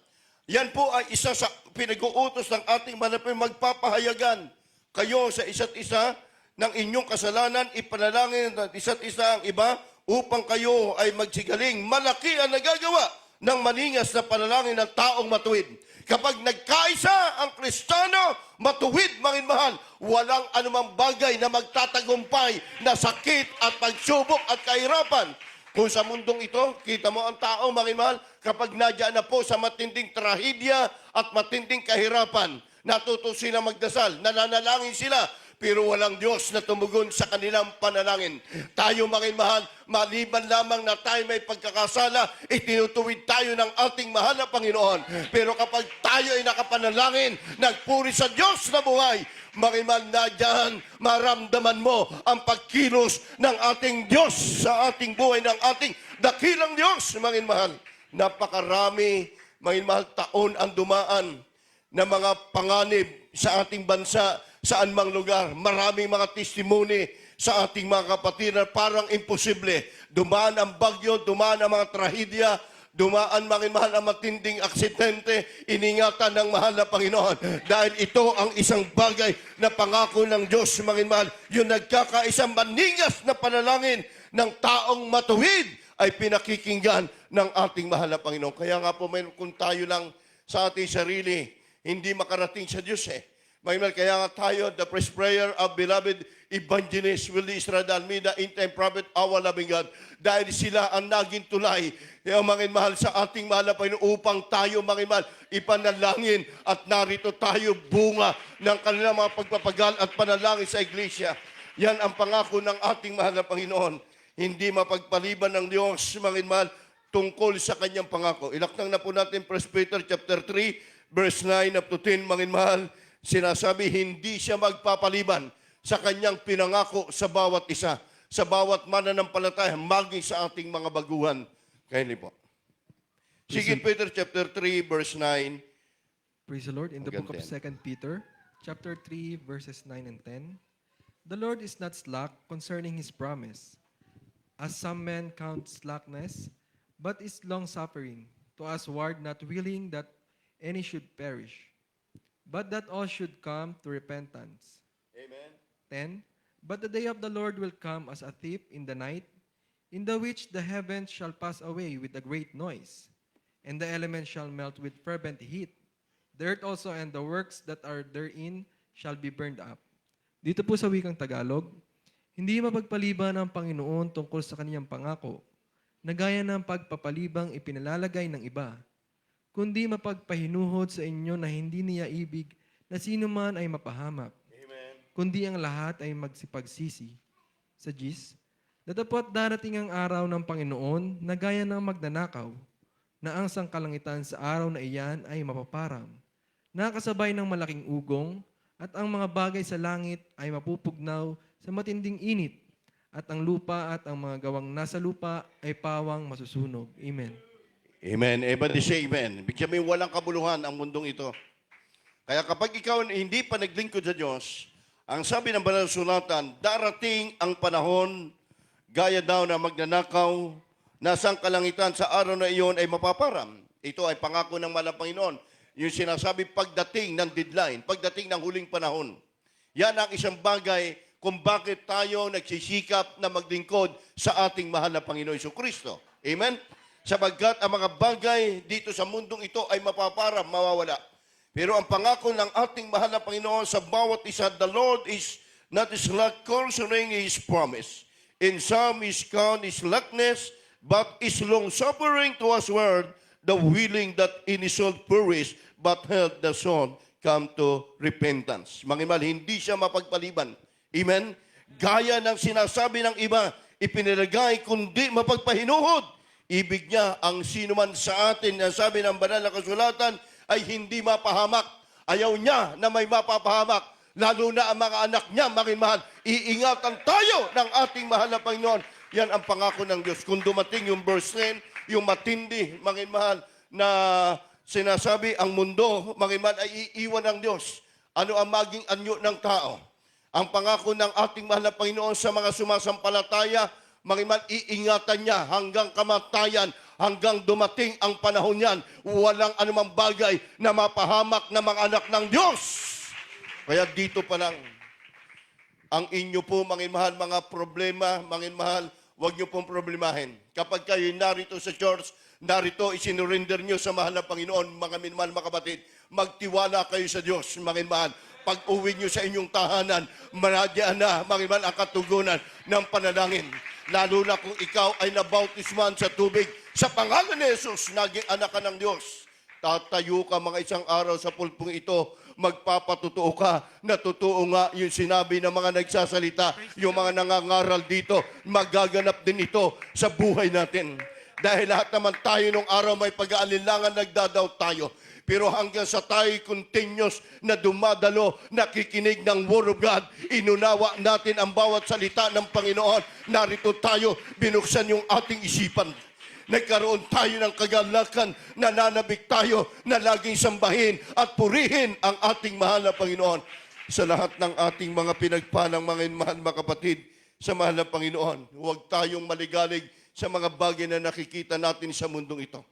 Yan po ay isa sa pinag-uutos ng ating manapin, magpapahayagan kayo sa isa't isa ng inyong kasalanan, ipanalangin ng isa't isa ang iba upang kayo ay magsigaling. Malaki ang nagagawa ng maningas na panalangin ng taong matuwid. Kapag nagkaisa ang Kristiyano, matuwid, mga mahal, walang anumang bagay na magtatagumpay na sakit at pagsubok at kahirapan. Kung sa mundong ito, kita mo ang tao, mga mahal, kapag nadyan na po sa matinding trahedya at matinding kahirapan, natuto sila magdasal, nananalangin sila, pero walang Diyos na tumugon sa kanilang panalangin. Tayo, mga mahal, maliban lamang na tayo may pagkakasala, itinutuwid tayo ng ating mahal na Panginoon. Pero kapag tayo ay nakapanalangin, nagpuri sa Diyos na buhay, mga mahal, na dyan, maramdaman mo ang pagkilos ng ating Diyos sa ating buhay, ng ating dakilang Diyos, mga mahal. Napakarami, mga mahal, taon ang dumaan na mga panganib sa ating bansa, saan mang lugar. Maraming mga testimony sa ating mga kapatid na parang imposible. Dumaan ang bagyo, dumaan ang mga trahedya, dumaan, mga mahal, ang matinding aksidente, iningatan ng mahal na Panginoon. Dahil ito ang isang bagay na pangako ng Diyos, mga mahal, yung nagkakaisang maningas na panalangin ng taong matuwid ay pinakikinggan ng ating mahal na Panginoon. Kaya nga po, kung tayo lang sa ating sarili, hindi makarating sa Diyos kaya nga tayo, the first prayer of beloved evangelist Willie Estrada Almeida, in-time prophet, our loving God, dahil sila ang naging tulay, mga mahal, sa ating mahal na Panginoon, upang tayo, mga mahal, ipanalangin at narito tayo bunga ng kanilang mga pagpapagal at panalangin sa iglesia. Yan ang pangako ng ating mahal na Panginoon. Hindi mapagpaliban ng Diyos, mga mahal, tungkol sa kanyang pangako. Ilaknang na po natin 1 Peter chapter 3, verse 9 up to 10, mga mahal. Sinasabi, hindi siya magpapaliban sa kanyang pinangako sa bawat isa, sa bawat mananampalataya, maging sa ating mga baguhan. Kaya po. Sige, Peter chapter 3, verse 9. Praise the Lord. In the book of Hanggang 2 Peter, chapter 3, verses 9 and 10, the Lord is not slack concerning his promise, as some men count slackness, but is long-suffering, to usward, not willing that any should perish, but that all should come to repentance. Amen. 10. But the day of the Lord will come as a thief in the night, in the which the heavens shall pass away with a great noise, and the elements shall melt with fervent heat. The earth also and the works that are therein shall be burned up. Dito po sa wikang Tagalog, hindi mapagpaliban ang Panginoon tungkol sa kaniyang pangako, na gaya ng pagpapalibang ipinalalagay ng iba, kundi mapagpahinuhod sa inyo na hindi niya ibig na sino man ay mapahamak, kundi ang lahat ay magsipagsisi. Sa 10, datapot darating ang araw ng Panginoon na gaya ng magnanakaw, na ang sangkalangitan sa araw na iyan ay mapaparang, nakasabay ng malaking ugong, at ang mga bagay sa langit ay mapupugnaw sa matinding init, at ang lupa at ang mga gawang nasa lupa ay pawang masusunog. Amen. Amen. Everybody say amen. Ibig sabihin, walang kabuluhan ang mundong ito. Kaya kapag ikaw hindi pa naglingkod sa Diyos, ang sabi ng Banal na Sulatan, darating ang panahon, gaya daw na magnanakaw, nasang kalangitan sa araw na iyon ay mapaparam. Ito ay pangako ng Mahal na Panginoon. Yung sinasabi pagdating ng deadline, pagdating ng huling panahon. Yan ang isang bagay kung bakit tayo nagsisikap na maglingkod sa ating mahal na Panginoon Jesucristo. Amen? Sapagkat ang mga bagay dito sa mundong ito ay mapaparang, mawawala. Pero ang pangako ng ating mahal na Panginoon sa bawat isa, the Lord is not slack concerning His promise. In some is count His slackness, but is long-suffering to us word, the willing that in His soul perish, but help the soul come to repentance. Mga mahal, hindi siya mapagpaliban. Amen? Gaya ng sinasabi ng iba, ipinilagay kundi mapagpahinuhod. Ibig niya, ang sino man sa atin, na sabi ng banal na kasulatan, ay hindi mapahamak. Ayaw niya na may mapapahamak. Lalo na ang mga anak niya, mga mahal. Iingatan tayo ng ating mahal na Panginoon. Yan ang pangako ng Diyos. Kung dumating yung verse 10, yung matindi, mga mahal, na sinasabi ang mundo, mangiman ay iiwan ng Diyos. Ano ang maging anyo ng tao? Ang pangako ng ating mahal na Panginoon sa mga sumasampalataya, mangiman iingatan niya hanggang kamatayan, hanggang dumating ang panahon niyan. Walang anumang bagay na mapahamak na mga anak ng Diyos. Kaya dito pa lang, ang inyo po, manginmahal, mga problema, manginmahal, huwag niyo pong problemahin. Kapag kayo narito sa church, narito, isinurrender niyo sa mahal na Panginoon, mga minmahal, mga kapatid, magtiwala kayo sa Diyos, manginmahal. Pag uwi niyo sa inyong tahanan, manadyaan na, manginmahal, ang katugunan ng panalangin. Lalo na kung ikaw ay nabautisman sa tubig, sa pangalan ni Jesus, naging anak ka ng Diyos. Tatayo ka mga isang araw sa pulpong ito, magpapatutuo ka na totoo nga yung sinabi ng mga nagsasalita, yung mga nangangaral dito, magaganap din ito sa buhay natin. Dahil lahat naman tayo nung araw may pag-aalinlangan, nagdadaw tayo. Pero hanggang sa tayo continuous na dumadalo, nakikinig ng Word of God, inunawa natin ang bawat salita ng Panginoon, narito tayo, binuksan yung ating isipan. Nagkaroon tayo ng kagalakan, nananabik tayo na laging sambahin at purihin ang ating mahal na Panginoon. Sa lahat ng ating mga pinagpalang mga mahal mga kapatid, sa mahal na Panginoon, huwag tayong maligalig sa mga bagay na nakikita natin sa mundong ito.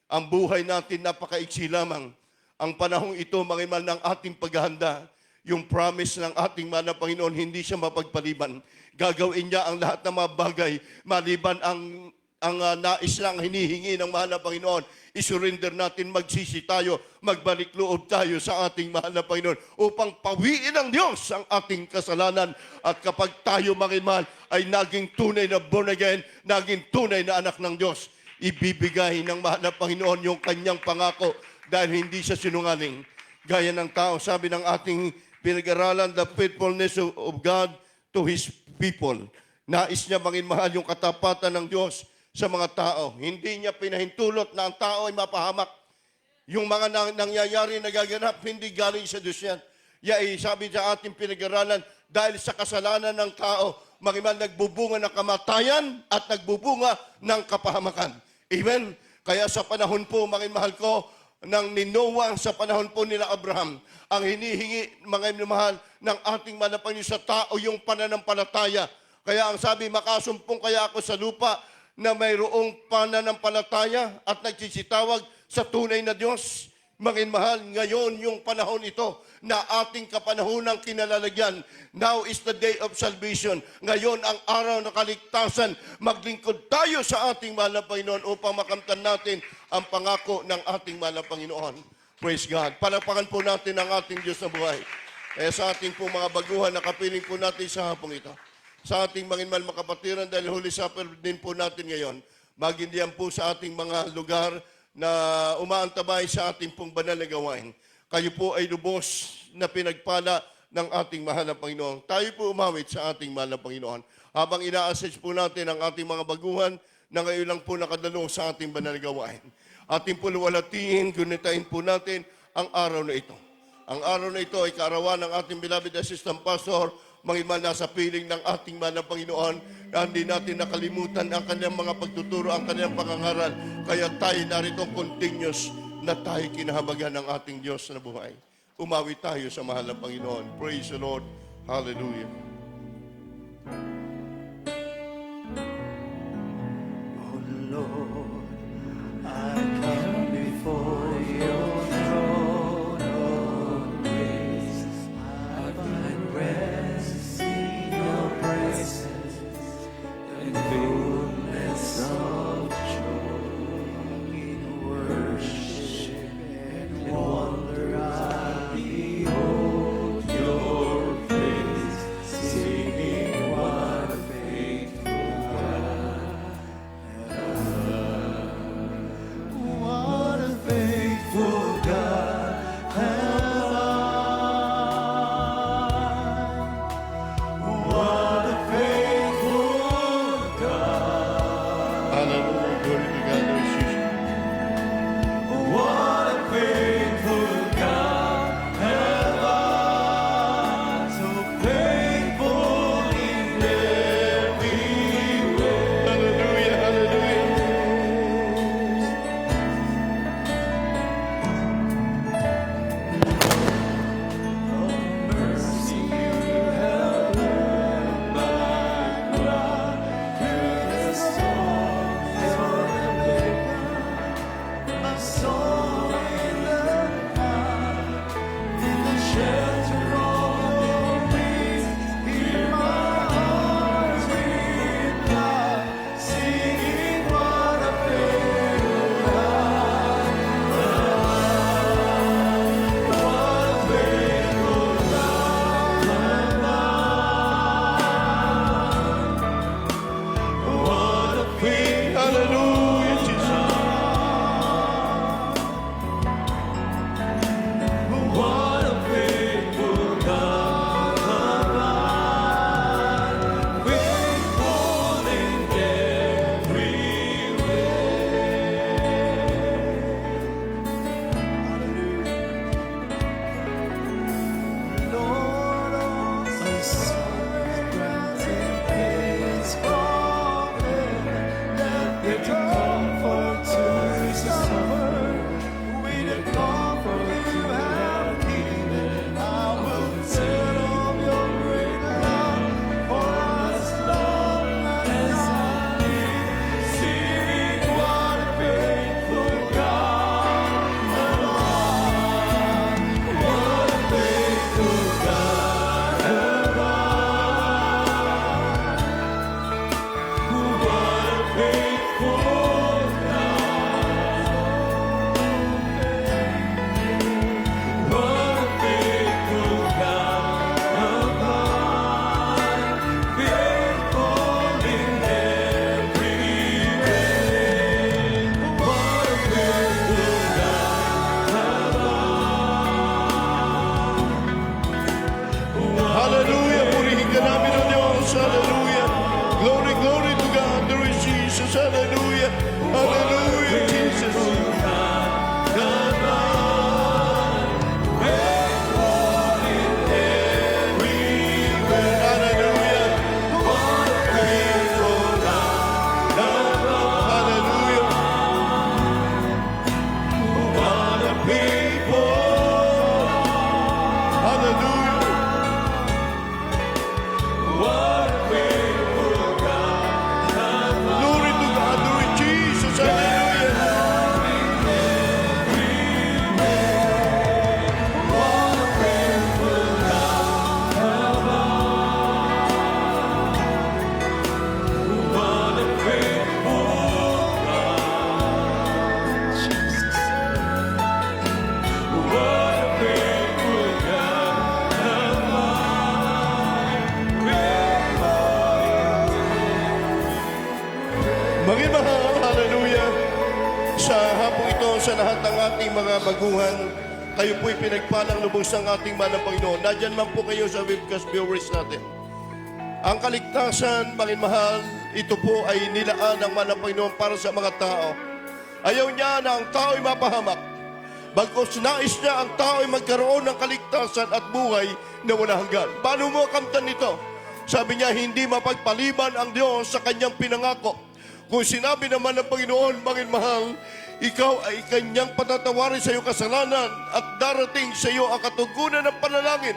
Ang buhay natin napakaiksi lamang. Ang panahong ito, mga mahal, ng ating paghahanda, yung promise ng ating mahal na Panginoon, hindi siya mapagpaliban. Gagawin niya ang lahat ng mga bagay, maliban ang nais lang hinihingi ng mahal na Panginoon, isurrender natin, magsisi tayo, magbalik loob tayo sa ating mahal na Panginoon upang pawiin ng Diyos ang ating kasalanan. At kapag tayo, mga mahal, ay naging tunay na born again, naging tunay na anak ng Diyos, ibibigay ng mahal na Panginoon yung kanyang pangako dahil hindi siya sinungaling. Gaya ng tao, sabi ng ating pinag-aralan, the faithfulness of God to His people. Nais niya, mga mahal, yung katapatan ng Diyos sa mga tao. Hindi niya pinahintulot na ang tao ay mapahamak. Yung mga nangyayari, nagaganap, hindi galing sa Diyos yan. Sabi sa ating pinag-aralan, dahil sa kasalanan ng tao, magiman nagbubunga ng kamatayan at nagbubunga ng kapahamakan. Amen? Kaya sa panahon po, mga mahal ko, ng Noah, sa panahon po nila Abraham, ang hinihingi, mga mahal, ng ating manapangin sa tao, yung pananampalataya. Kaya ang sabi, makasumpong kaya ako sa lupa, na mayroong pananampalataya at nagsisitawag sa tunay na Diyos. Mahal, ngayon yung panahon ito na ating kapanahunang kinalalagyan. Now is the day of salvation. Ngayon ang araw ng kaligtasan. Maglingkod tayo sa ating mahal na Panginoon upang makamtan natin ang pangako ng ating mahal na Panginoon. Praise God. Palakpakan po natin ang ating Diyos na buhay. Kaya sa ating po mga baguhan, nakapiling po natin sa hapong ito. Sa ating mga makapatiran, dahil Holy Supper din po natin ngayon, magindihan po sa ating mga lugar na umaantabay sa ating pong banal na gawain. Kayo po ay lubos na pinagpala ng ating mahal na Panginoon. Tayo po umawit sa ating mahal na Panginoon. Habang ina-assess po natin ang ating mga baguhan na ngayon lang po nakadalo sa ating banal na gawain. Ating po luwalatiin, gunitain po natin ang araw na ito. Ang araw na ito ay kaarawan ng ating beloved assistant pastor, mga nasa piling ng ating mahal na Panginoon, na hindi natin nakalimutan ang kanyang mga pagtuturo, ang kanyang pangangaral. Kaya tayo narito continuous na tayo kinahabagan ng ating Diyos na buhay. Umawi tayo sa mahal na Panginoon. Praise the Lord. Hallelujah. Oh Lord, I come before your throne of grace. I find rest in your presence and fullness of joy. In worship and wonder I behold your face, singing what a faithful God. What a faithful God have I. What a faithful God. Hallelujah. Glory to God, Lord Jesus. What a faithful God have I. So faithful in every way. Hallelujah. Hallelujah. Hallelujah, Jesus. What a faithful God of mine, faithful in every way. Lord, all my sons, granted grace from heaven, let there be comfort to suffer. With the comfort you have given, I will tell of your great love for as long as I live. Sing what a faithful God of mine. What a faithful God of mine. What a faithful God. What a faithful God of mine, faithful in every way. What a faithful God of mine. Hallelujah. Purihin ka namin, O Diyos. Hallelujah. Glory, glory to God. There is Jesus. Hallelujah. Hallelujah, Jesus. Hallelujah. Hallelujah. What a faithful, Hallelujah. what a faithful God. Glory to God. There is Jesus. Hallelujah. What a faithful God. Jesus. What a faithful God of mine. Maging mahal, hallelujah. Sa hapong ito, sa lahat ng ating mga baguhan, kayo po'y pinagpalang lubos ng ating manang Panginoon. Nadyan man po kayo sa webcast viewers natin. Ang kaligtasan, maging mahal, ito po ay nilaan ng manang Panginoon para sa mga tao. Ayaw niya na ang tao'y mapahamak. Bagkus nais niya ang tao'y magkaroon ng kaligtasan at buhay na walang hanggan. Paano mo kamtan nito? Sabi niya, hindi mapagpaliban ang Diyos sa kanyang pinangako. Kung sinabi naman ng Panginoon, maging mahal, ikaw ay kanyang patatawarin sa iyong kasalanan at darating sa iyo ang katugunan ng panalangin.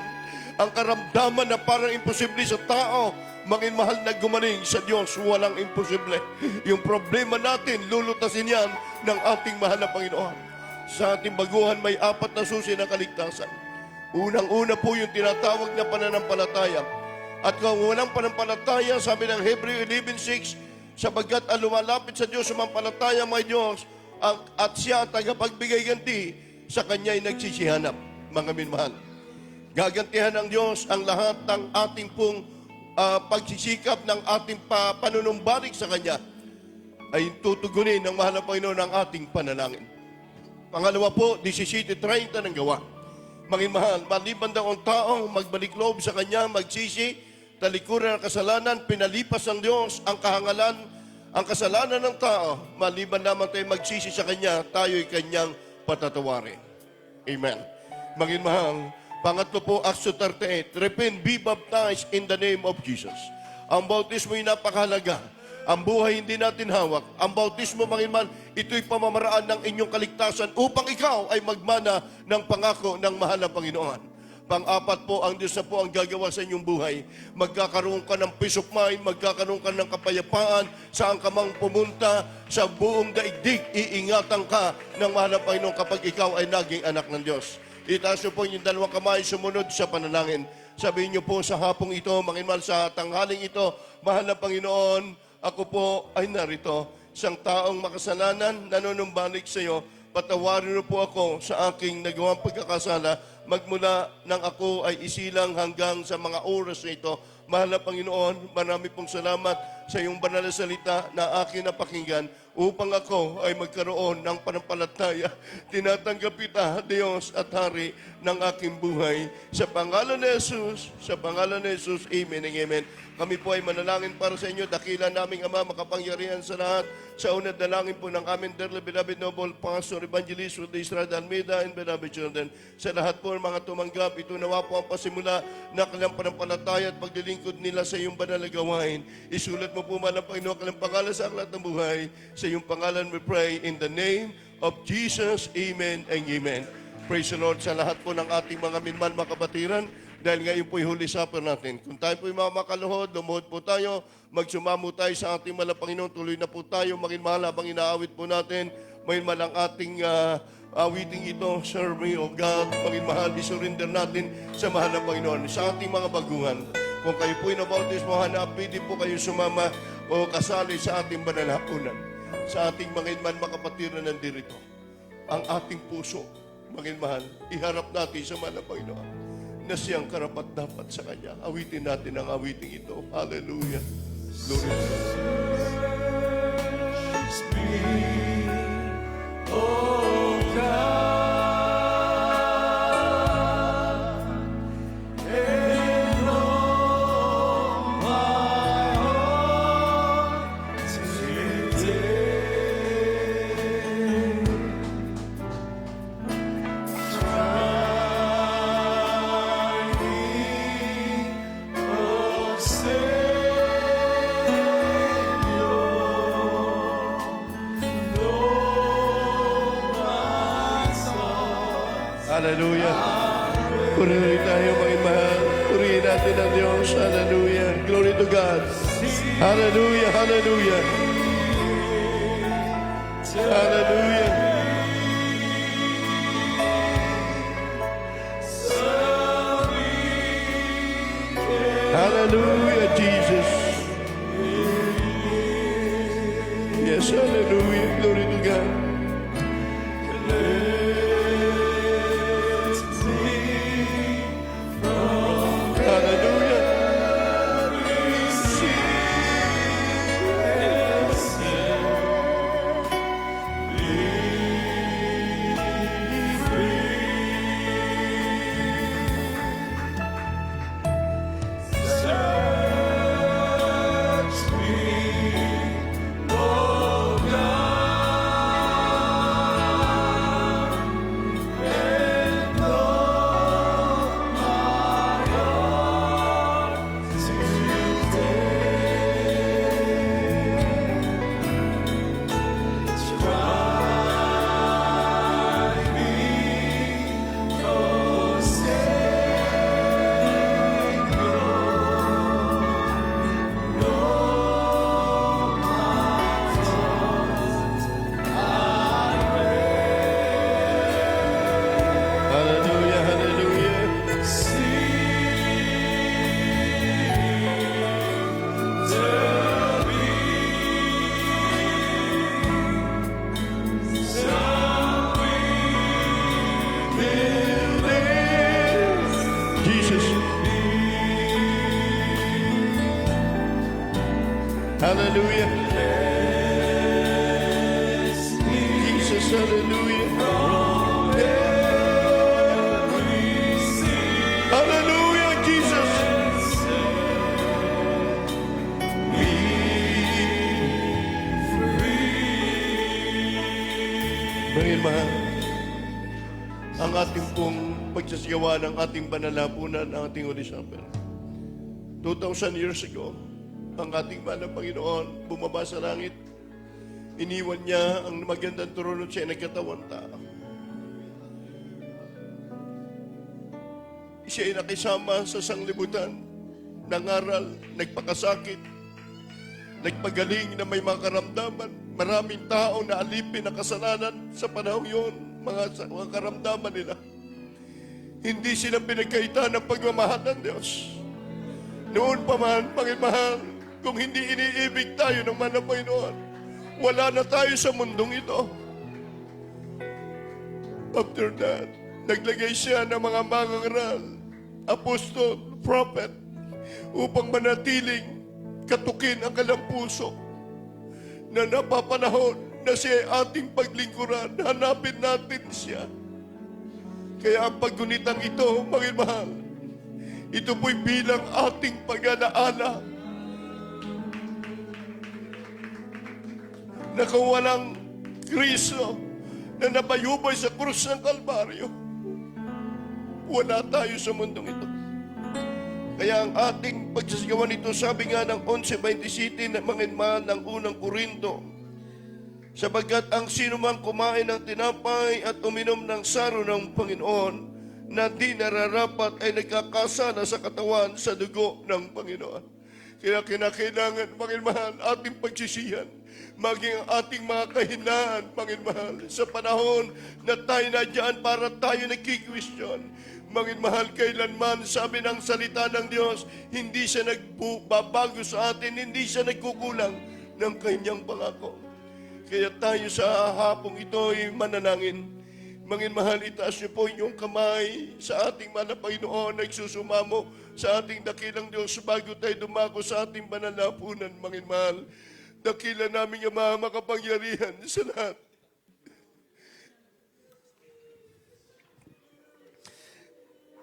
Ang karamdaman na parang imposible sa tao, maging mahal na gumaling sa Diyos, walang imposible. Yung problema natin, lulutasin yan ng ating mahal na Panginoon. Sa ating baguhan, may 4 na susi ng kaligtasan. Unang-una po yung tinatawag na pananampalataya. At kung walang pananampalataya, sabi ng Hebrew 11:6, sapagkat ang lumalapit sa Diyos sumampalataya mga Diyos, at siya tagapagbigay ganti, sa kanya'y nagsisihanap, mga minmahal. Gagantihan ng Diyos ang lahat ng ating pong pagsisikap ng ating panunumbalik sa Kanya, ay tutugunin ng mahal na Panginoon ang ating panalangin. Pangalawa po, 17:30 ng gawa. Maging mahal, maliban daw ang tao, magbalik loob sa Kanya, magsisi, talikuran ng kasalanan, pinalipas ng Diyos ang kahangalan, ang kasalanan ng tao, maliban naman tayo magsisi sa Kanya, tayo'y Kanyang patatawarin. Amen. Maging mahal, pangatlo po, Acts 2:38, repent, be baptized in the name of Jesus. Ang bautismo ay napakahalaga. Ang buhay hindi natin hawak. Ang bautismo, maging mahal, ito'y pamamaraan ng inyong kaligtasan upang ikaw ay magmana ng pangako ng mahal na Panginoon. Pang-apat po, ang Diyos na po ang gagawa sa inyong buhay. Magkakaroon ka ng peace of mind, magkakaroon ka ng kapayapaan, saan ka mang pumunta, sa buong daigdig, iingatan ka ng mahal na Panginoon kapag ikaw ay naging anak ng Diyos. Itaas niyo po yung dalawang kamay, sumunod sa panalangin. Sabihin niyo po sa hapong ito, manginmal sa tanghaling ito, mahal na Panginoon, ako po ay narito. Isang taong makasalanan, nanunumbalik sa iyo, patawarin niyo po ako sa aking nagawang pagkakasala, magmula nang ako ay isilang hanggang sa mga oras na ito, Mahal na Panginoon, marami pong salamat sa iyong banal na salita na akin napakinggan upang ako ay magkaroon ng panampalataya. Tinatanggap kita, Diyos at Hari ng aking buhay. Sa pangalan ni Jesus, sa pangalan ni Jesus, amen and amen. Kami po ay manalangin para sa inyo. Dakila naming Ama, makapangyarihan sa lahat. Sa unang dalangin po ng aming dearly beloved noble Pastor Evangelist Rudy Estrada Almeida and beloved children. Sa lahat po ng mga tumanggap, ito nawa po ang pasimula na kanilang panampalataya at paglilingkod nila sa iyong banal na gawain. Isulat mo po man ang Panginoon kanilang pangalan sa aklat ng buhay. Sa iyong pangalan we pray in the name of Jesus. Amen and amen. Praise the Lord sa lahat po ng ating mga minman makabatiran. Dahil ngayon po'y huli supper natin. Kung tayo po'y makaluhod, lumuhod po tayo, magsumamo tayo sa ating mahal na Panginoon, tuloy na po tayo, mahal habang inaawit po natin, mahal ang ating awiting ito, Serve Me, O God, mahal, isurrender natin sa mahal na Panginoon. Sa ating mga baguhan, kung kayo po'y nabautismo, hanap, pwede po kayo sumama o kasali sa ating banal na hapunan. Sa ating mga inman makapatiran ng dirito, ang ating puso, mahal, iharap natin sa mahal na Panginoon na siyang karapat dapat sa Kanya. Awitin natin ang awiting ito. Hallelujah. Glory to God. Hallelujah. Purihin tayo, mga mahal. Purihin natin ang Diyos. Hallelujah. Glory to God. Hallelujah. Hallelujah. Hallelujah. Hallelujah, Jesus. Yes, hallelujah. Glory to God. Hallelujah, hallelujah. Jesus. Hallelujah. Jesus, hallelujah. Hallelujah, Jesus. Mga mahal, ang ating pong pagsasagawa ng ating banal na hapunan, ang ating Holy Supper. 2,000 years ago, ang ating mahal na Panginoon bumaba sa langit. Iniwan niya ang magandang trono siya nagkatawang tao. Siya ay nakisama sa sanglibutan, nangaral, nagpakasakit, nagpagaling na may mga karamdaman. Maraming tao na alipin ang kasalanan sa panahon yun, mga karamdaman nila. Hindi sila pinagkaitan ng pagmamahal ng Diyos. Noon pa man, Panginoon, kung hindi iniibig tayo ng mahal na Panginoon, wala na tayo sa mundong ito. After that, naglagay siya ng mga mangangaral, apostol, prophet, upang manatiling katukin ang kanilang puso na napapanahon na siya ay ating paglingkuran. Hanapin natin siya. Kaya ang paggunitang ito, mga mahal, ito po'y bilang ating pag-alaala na kung walang Kristo na nabayubay sa krus ng Kalbaryo, wala tayo sa mundong ito. Kaya ang ating pagsasigawan nito, sabi nga ng 11:27 na manginman ng unang Korinto, sapagkat ang sinumang kumain ng tinapay at uminom ng saro ng Panginoon na di nararapat ay nagkakasala sa katawan sa dugo ng Panginoon. Kaya kinakailangan, manginmahal, ating pagsisihan, maging ang ating mga kahinaan, manginmahal, sa panahon na tayo na dyan para tayo nagkikwestiyon. Manginmahal, kailanman, sabi ng salita ng Diyos, hindi siya nagbabago sa atin, hindi siya nagkukulang ng kanyang pangako. Kaya tayo sa hapong ito ay mananangin. Manginmahal, itaas niyo po inyong kamay sa ating mahal na Panginoon, nagsusumamo sa ating dakilang Diyos bago tayo dumako sa ating banal na hapunan, manginmahal. Dakila namin ang mga makapangyarihan sa lahat.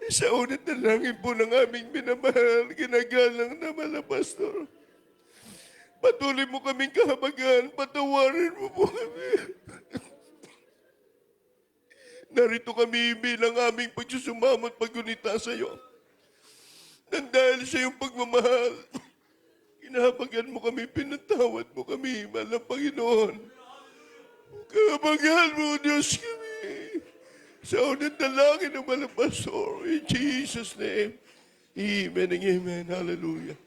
Sa unat na langin po ng aming minamahal, ginagalang na mahal na Pastor. Patuloy mo kaming kahabagan, patawarin mo po kami. Narito kami bilang aming pagsusumamo at paggunita sa iyo. Nang dahil sa iyong pagmamahal, kinahabagan mo kami, pinatawad mo kami, mahal na Panginoon. Kahabagan mo, Diyos, kami. Sa unang dalangin ng mahal na Pastor, in Jesus' name, amen and amen. Hallelujah.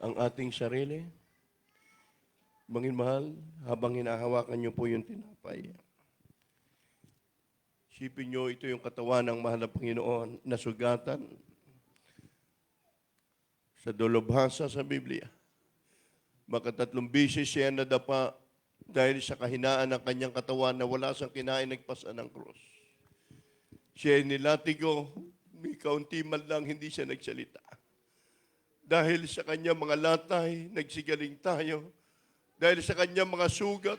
Ang ating sarili, manginmahal, habang hinahawakan niyo po yung tinapay, isipin niyo, ito yung katawan ng mahal na Panginoon na sugatan sa dolobhasa sa Biblia. Makatatlong bisis siya nadapa dahil sa kahinaan ng kanyang katawan na wala siyang kinain, nagpasa ng krus. Siya ay nilatigo, may kaunti man lang hindi siya nagsalita. Dahil sa kanyang mga latay, nagsigaling tayo. Dahil sa kanyang mga sugat,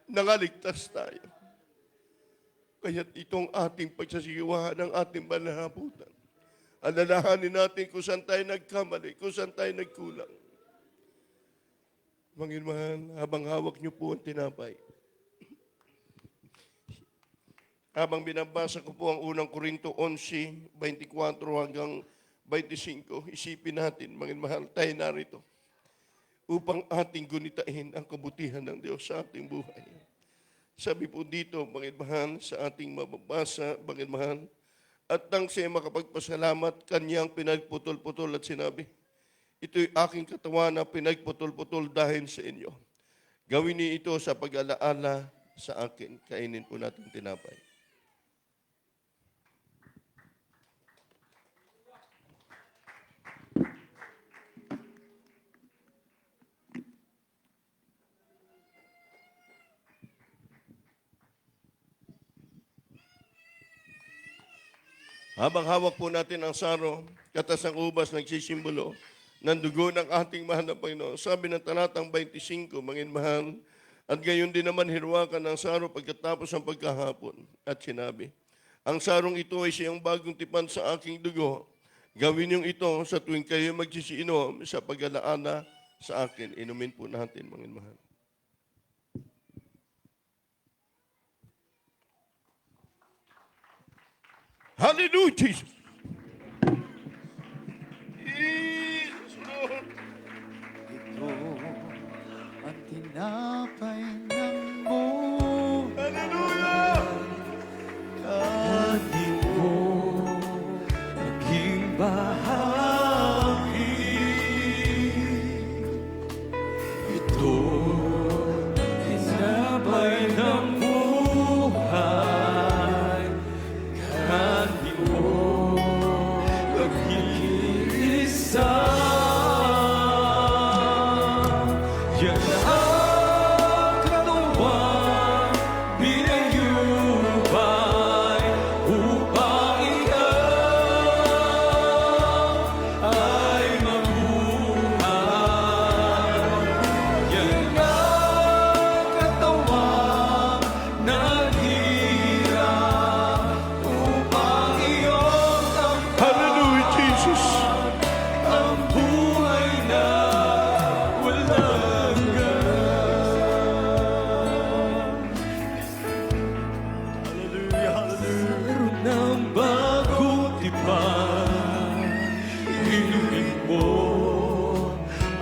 nangaligtas tayo. Kaya't itong ating pagsasigawa ng ating banhaputan. Alalahanin natin kung saan tayo nagkamali, kung saan tayo nagkulang. Manginmahal, habang hawak niyo po ang tinapay. Habang binabasa ko po ang unang Korinto 11:24 hanggang 25, isipin natin, manginmahal, tayo narito upang ating gunitain ang kabutihan ng Diyos sa ating buhay. Sabi po dito, manginmahal, sa ating mababasa, manginmahal, at nang siya makapagpasalamat, kanyang pinagputol-putol at sinabi, ito'y aking katawan na pinagputol-putol dahil sa inyo. Gawin niyo ito sa pag-alaala sa akin. Kainin po natin tinapay. Habang hawak po natin ang saro, katas ng ubas nagsisimbolo ng dugo ng ating mahal na Panginoon. Sabi ng talatang 25, manginmahal, at gayon din naman hirwakan ng saro pagkatapos ng pagkahapon. At sinabi, ang sarong ito ay siyang bagong tipan sa aking dugo. Gawin niyong ito sa tuwing kayo magsisiinom sa pag-alaala sa akin. Inumin po natin, manginmahal. Hallelujah, Jesus. Jesus, Lord. Ito ang tinapay ng buhay. Hallelujah. Kanin mo, naging bahagi. Ito, tinapay ng buhay. Kanin mo, naging isa. Yan ang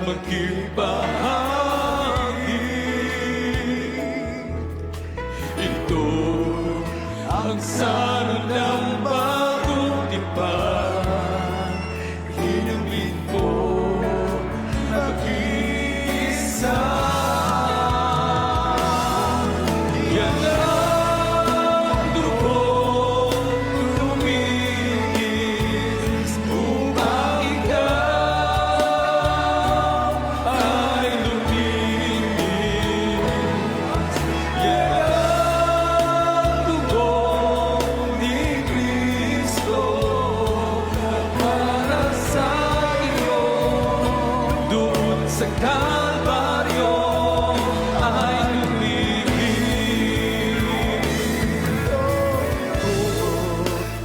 makibahagi. Ito ang sarang ng bagong tipan. Inumin mo mag-isa. Yan ang dugong tumigis upang ikaw ay lumigis. Yan ang dugong ni Kristo para sa iyo. Doon sa Kalbaryo ay lumigis.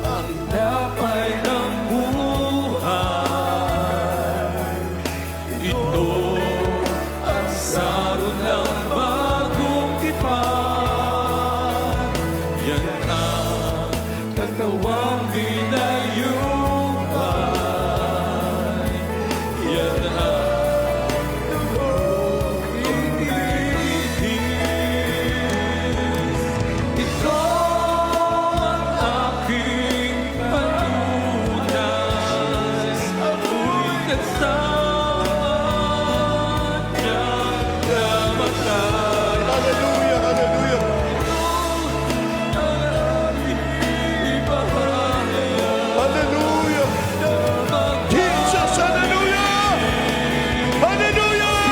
Ang dapay ng buhay. Ito ang saro ng bagong tipan. Yan ang katawang binayuhan. Yan ang dugong initis. Ito ang aking patunay. Ako'y kasama niyang kamatay. Hallelujah, hallelujah. Hallelujah. Jesus, hallelujah. Hallelujah.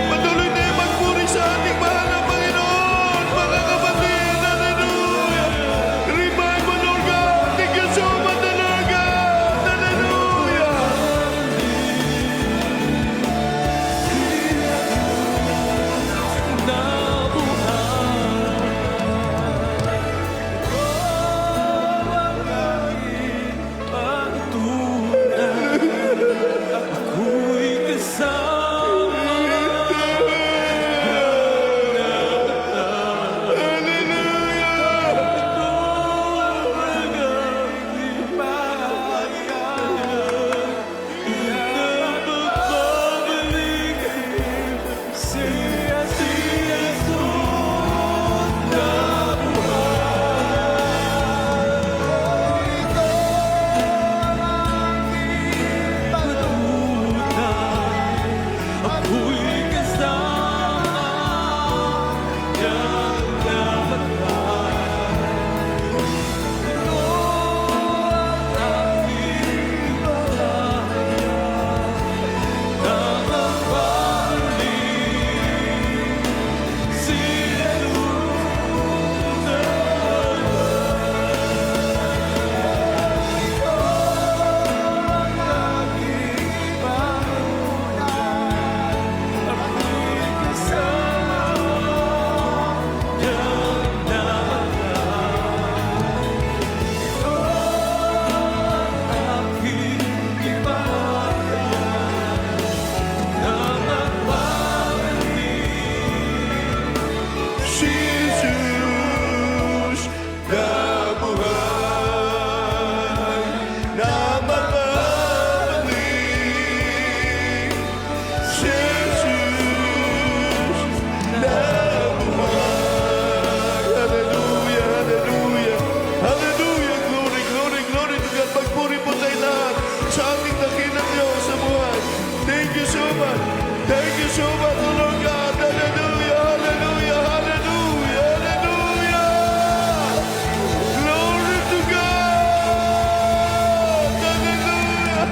Patuloy tayo magpuri sa ating mahal na Panginoon, mga kapatid. Hallelujah. Revive mo, Lord God. Thank you so much, Lord God. Hallelujah. Ako'y kasama. Ako'y kasama niyang namatay. Ito ang aking bahaya na magbalik si Jesus na ito ang aking bahaya. Ako'y kasama niyang namatay. Ito ang aking ibahaya na magbabalik Si Jesus na buhay, na magbabalik. Si Jesus na buhay. Hallelujah, hallelujah. Hallelujah, glory, glory, glory to God. Pagpuri po tayo lahat sa ating dakilang Diyos sa buhay. Thank you so much. Thank you so much, O Lord God. Hallelujah, hallelujah, hallelujah, hallelujah. Glory to God. Hallelujah.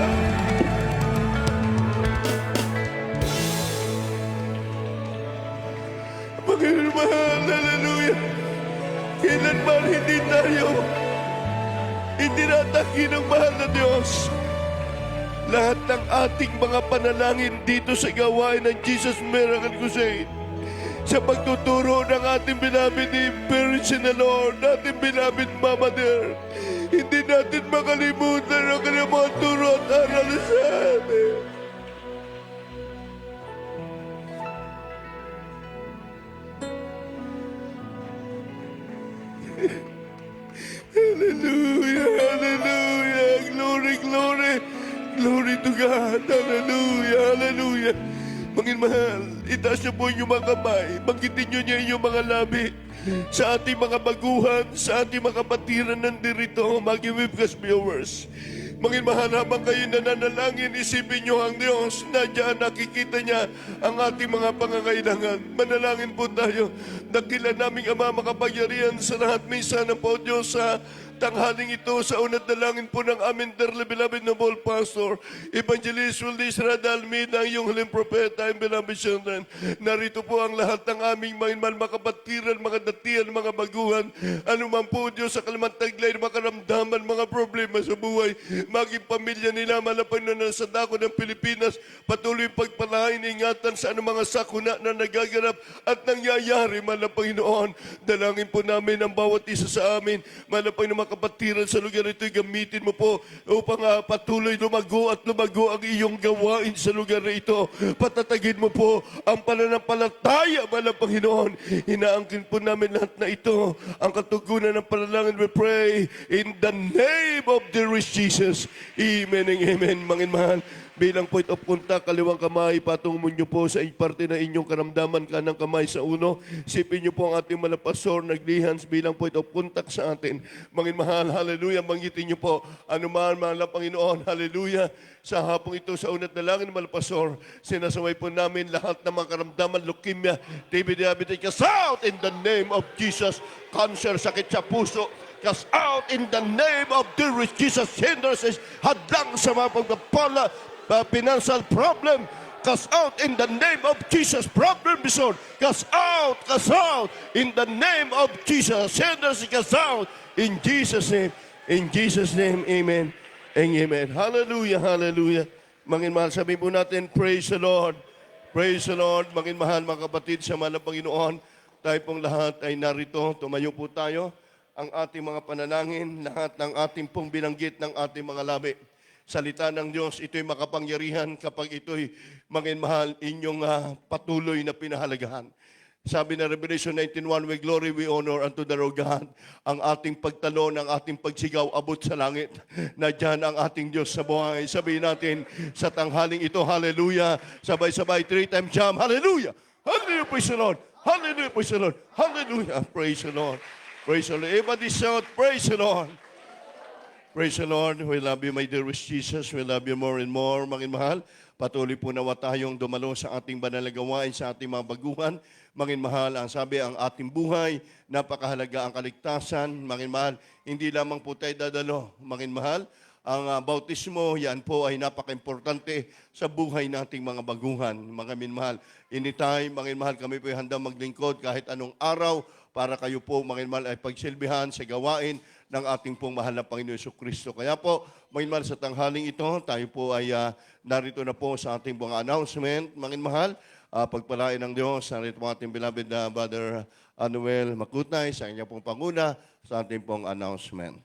Panginoon mahal, hallelujah. Kailanman hindi tayo itinatanggi ng mahal na Diyos. Lahat ng ating mga panalangin dito sa gawain ng Jesus Miracle Crusade, sa pagtuturo ng ating beloved ni Virgin na Lord, ating beloved Mama Dear, hindi natin makalimutan ang kanyang mga turo at aral sa atin. God. Hallelujah, hallelujah. Mangin mahal, itaas niyo po inyong mga kamay. Banggitin niyo niya inyong mga labi sa ating mga baguhan, sa ating mga kapatiran nandirito, mga webcast viewers. Mangin mahal, habang kayo nananalangin, isipin niyo ang Diyos na diyan nakikita niya ang ating mga pangangailangan. Manalangin po tayo. Dakila naming Ama makapangyarihan sa lahat. Minsan po Diyos sa tanghaling ito sa unat dalangin po ng aming dearly beloved noble pastor, Evangelist Willis Radalmida, ang iyong huling propeta and beloved children. Narito po ang lahat ng aming mga makapatiran, mga datian, mga baguhan, anuman po Diyos sa kalamang-taglay, makaramdaman, mga problema sa buhay, maging pamilya nila, malapag na nasa dako ng Pilipinas, patuloy pagpalain, ingatan sa anumang mga sakuna na nagaganap at nangyayari, malapag Panginoon. Dalangin po namin ang bawat isa sa amin, malapag na kapatiran sa lugar ito, gamitin mo po upang patuloy lumago at lumago ang iyong gawain sa lugar na ito. Patatagin mo po ang pananampalataya, malang Panginoon. Inaangkin po namin lahat na ito. Ang katugunan ng panalangin, we pray in the name of the Lord Jesus. Amen and amen. Mangin mahal, bilang point of contact, kaliwang kamay, patungo niyo po sa parte na inyong karamdaman, kanang kamay sa uno. Sipin niyo po ang ating malapasor, naglihans bilang point of contact sa atin. Mangin mahal, hallelujah, manggitin niyo po, anuman, mahal Panginoon, hallelujah. Sa hapong ito, sa unat dalangin, malapasor, sinasaway po namin lahat ng mga karamdaman, leukemia, TB, diabetes, cast out in the name of Jesus. Cancer, sakit sa puso, cast out in the name of the Lord Jesus. Hindrances, hadlang sa mga pagpapala, financial problem, cast out in the name of Jesus. Problem is cast out in the name of Jesus. Sinners, cast out in Jesus' name. In Jesus' name, amen and amen. Hallelujah, hallelujah. Mangin mahal, sabihin po natin, praise the Lord. Praise the Lord. Mangin mahal, mga kapatid, sa mahal na Panginoon, tayo pong lahat ay narito. Tumayo po tayo. Ang ating mga panalangin, lahat ng ating pong binanggit ng ating mga labi. Salita ng Diyos, ito'y makapangyarihan kapag ito'y mangin mahal inyong patuloy na pinahalagahan. Sabi na Revelation 19:1, we glory, we honor unto the Lord God. Ang ating pagtalon, ang ating pagsigaw, abot sa langit. Na dyan ang ating Diyos sa buhay. Sabihin natin sa tanghaling ito, hallelujah. Sabay-sabay, 3 times jump, hallelujah. Hallelujah, praise the Lord. Hallelujah, praise the Lord. Hallelujah, praise the Lord. Praise the Lord. Everybody shout, praise the Lord. Praise the Lord. We love you, my dearest Jesus. We love you more and more, mangin mahal. Patuloy po nawa tayong dumalo sa ating banal na gawain, sa ating mga baguhan. Mangin mahal, ang sabi, ang ating buhay, napakahalaga ang kaligtasan. Mangin mahal, hindi lamang po tayo dadalo. Mangin mahal, ang bautismo, yan po ay napaka-importante sa buhay nating mga baguhan. Mangin mahal, anytime, mangin mahal, kami po ay handang maglingkod kahit anong araw para kayo po, mangin mahal, ay pagsilbihan sa gawain ng ating pong mahal na Panginoon Jesucristo. Kaya po, mangin mahal, sa tanghaling ito, tayo po ay narito na po sa ating mga announcement. Mangin mahal, pagpalain ng Diyos, narito po ating beloved na Brother Anuel Makutay, sa inyong pong panguna, sa ating pong announcement.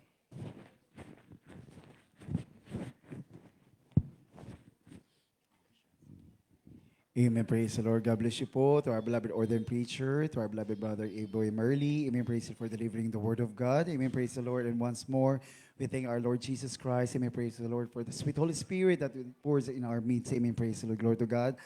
Amen. Praise the Lord. God bless you po. To our beloved ordained preacher, to our beloved brother Aboy Merly. Amen. Praise the Lord for delivering the word of God. Amen. Praise the Lord. And once more, we thank our Lord Jesus Christ. Amen. Praise the Lord for the sweet Holy Spirit that pours in our midst. Amen. Praise the Lord. Glory to God.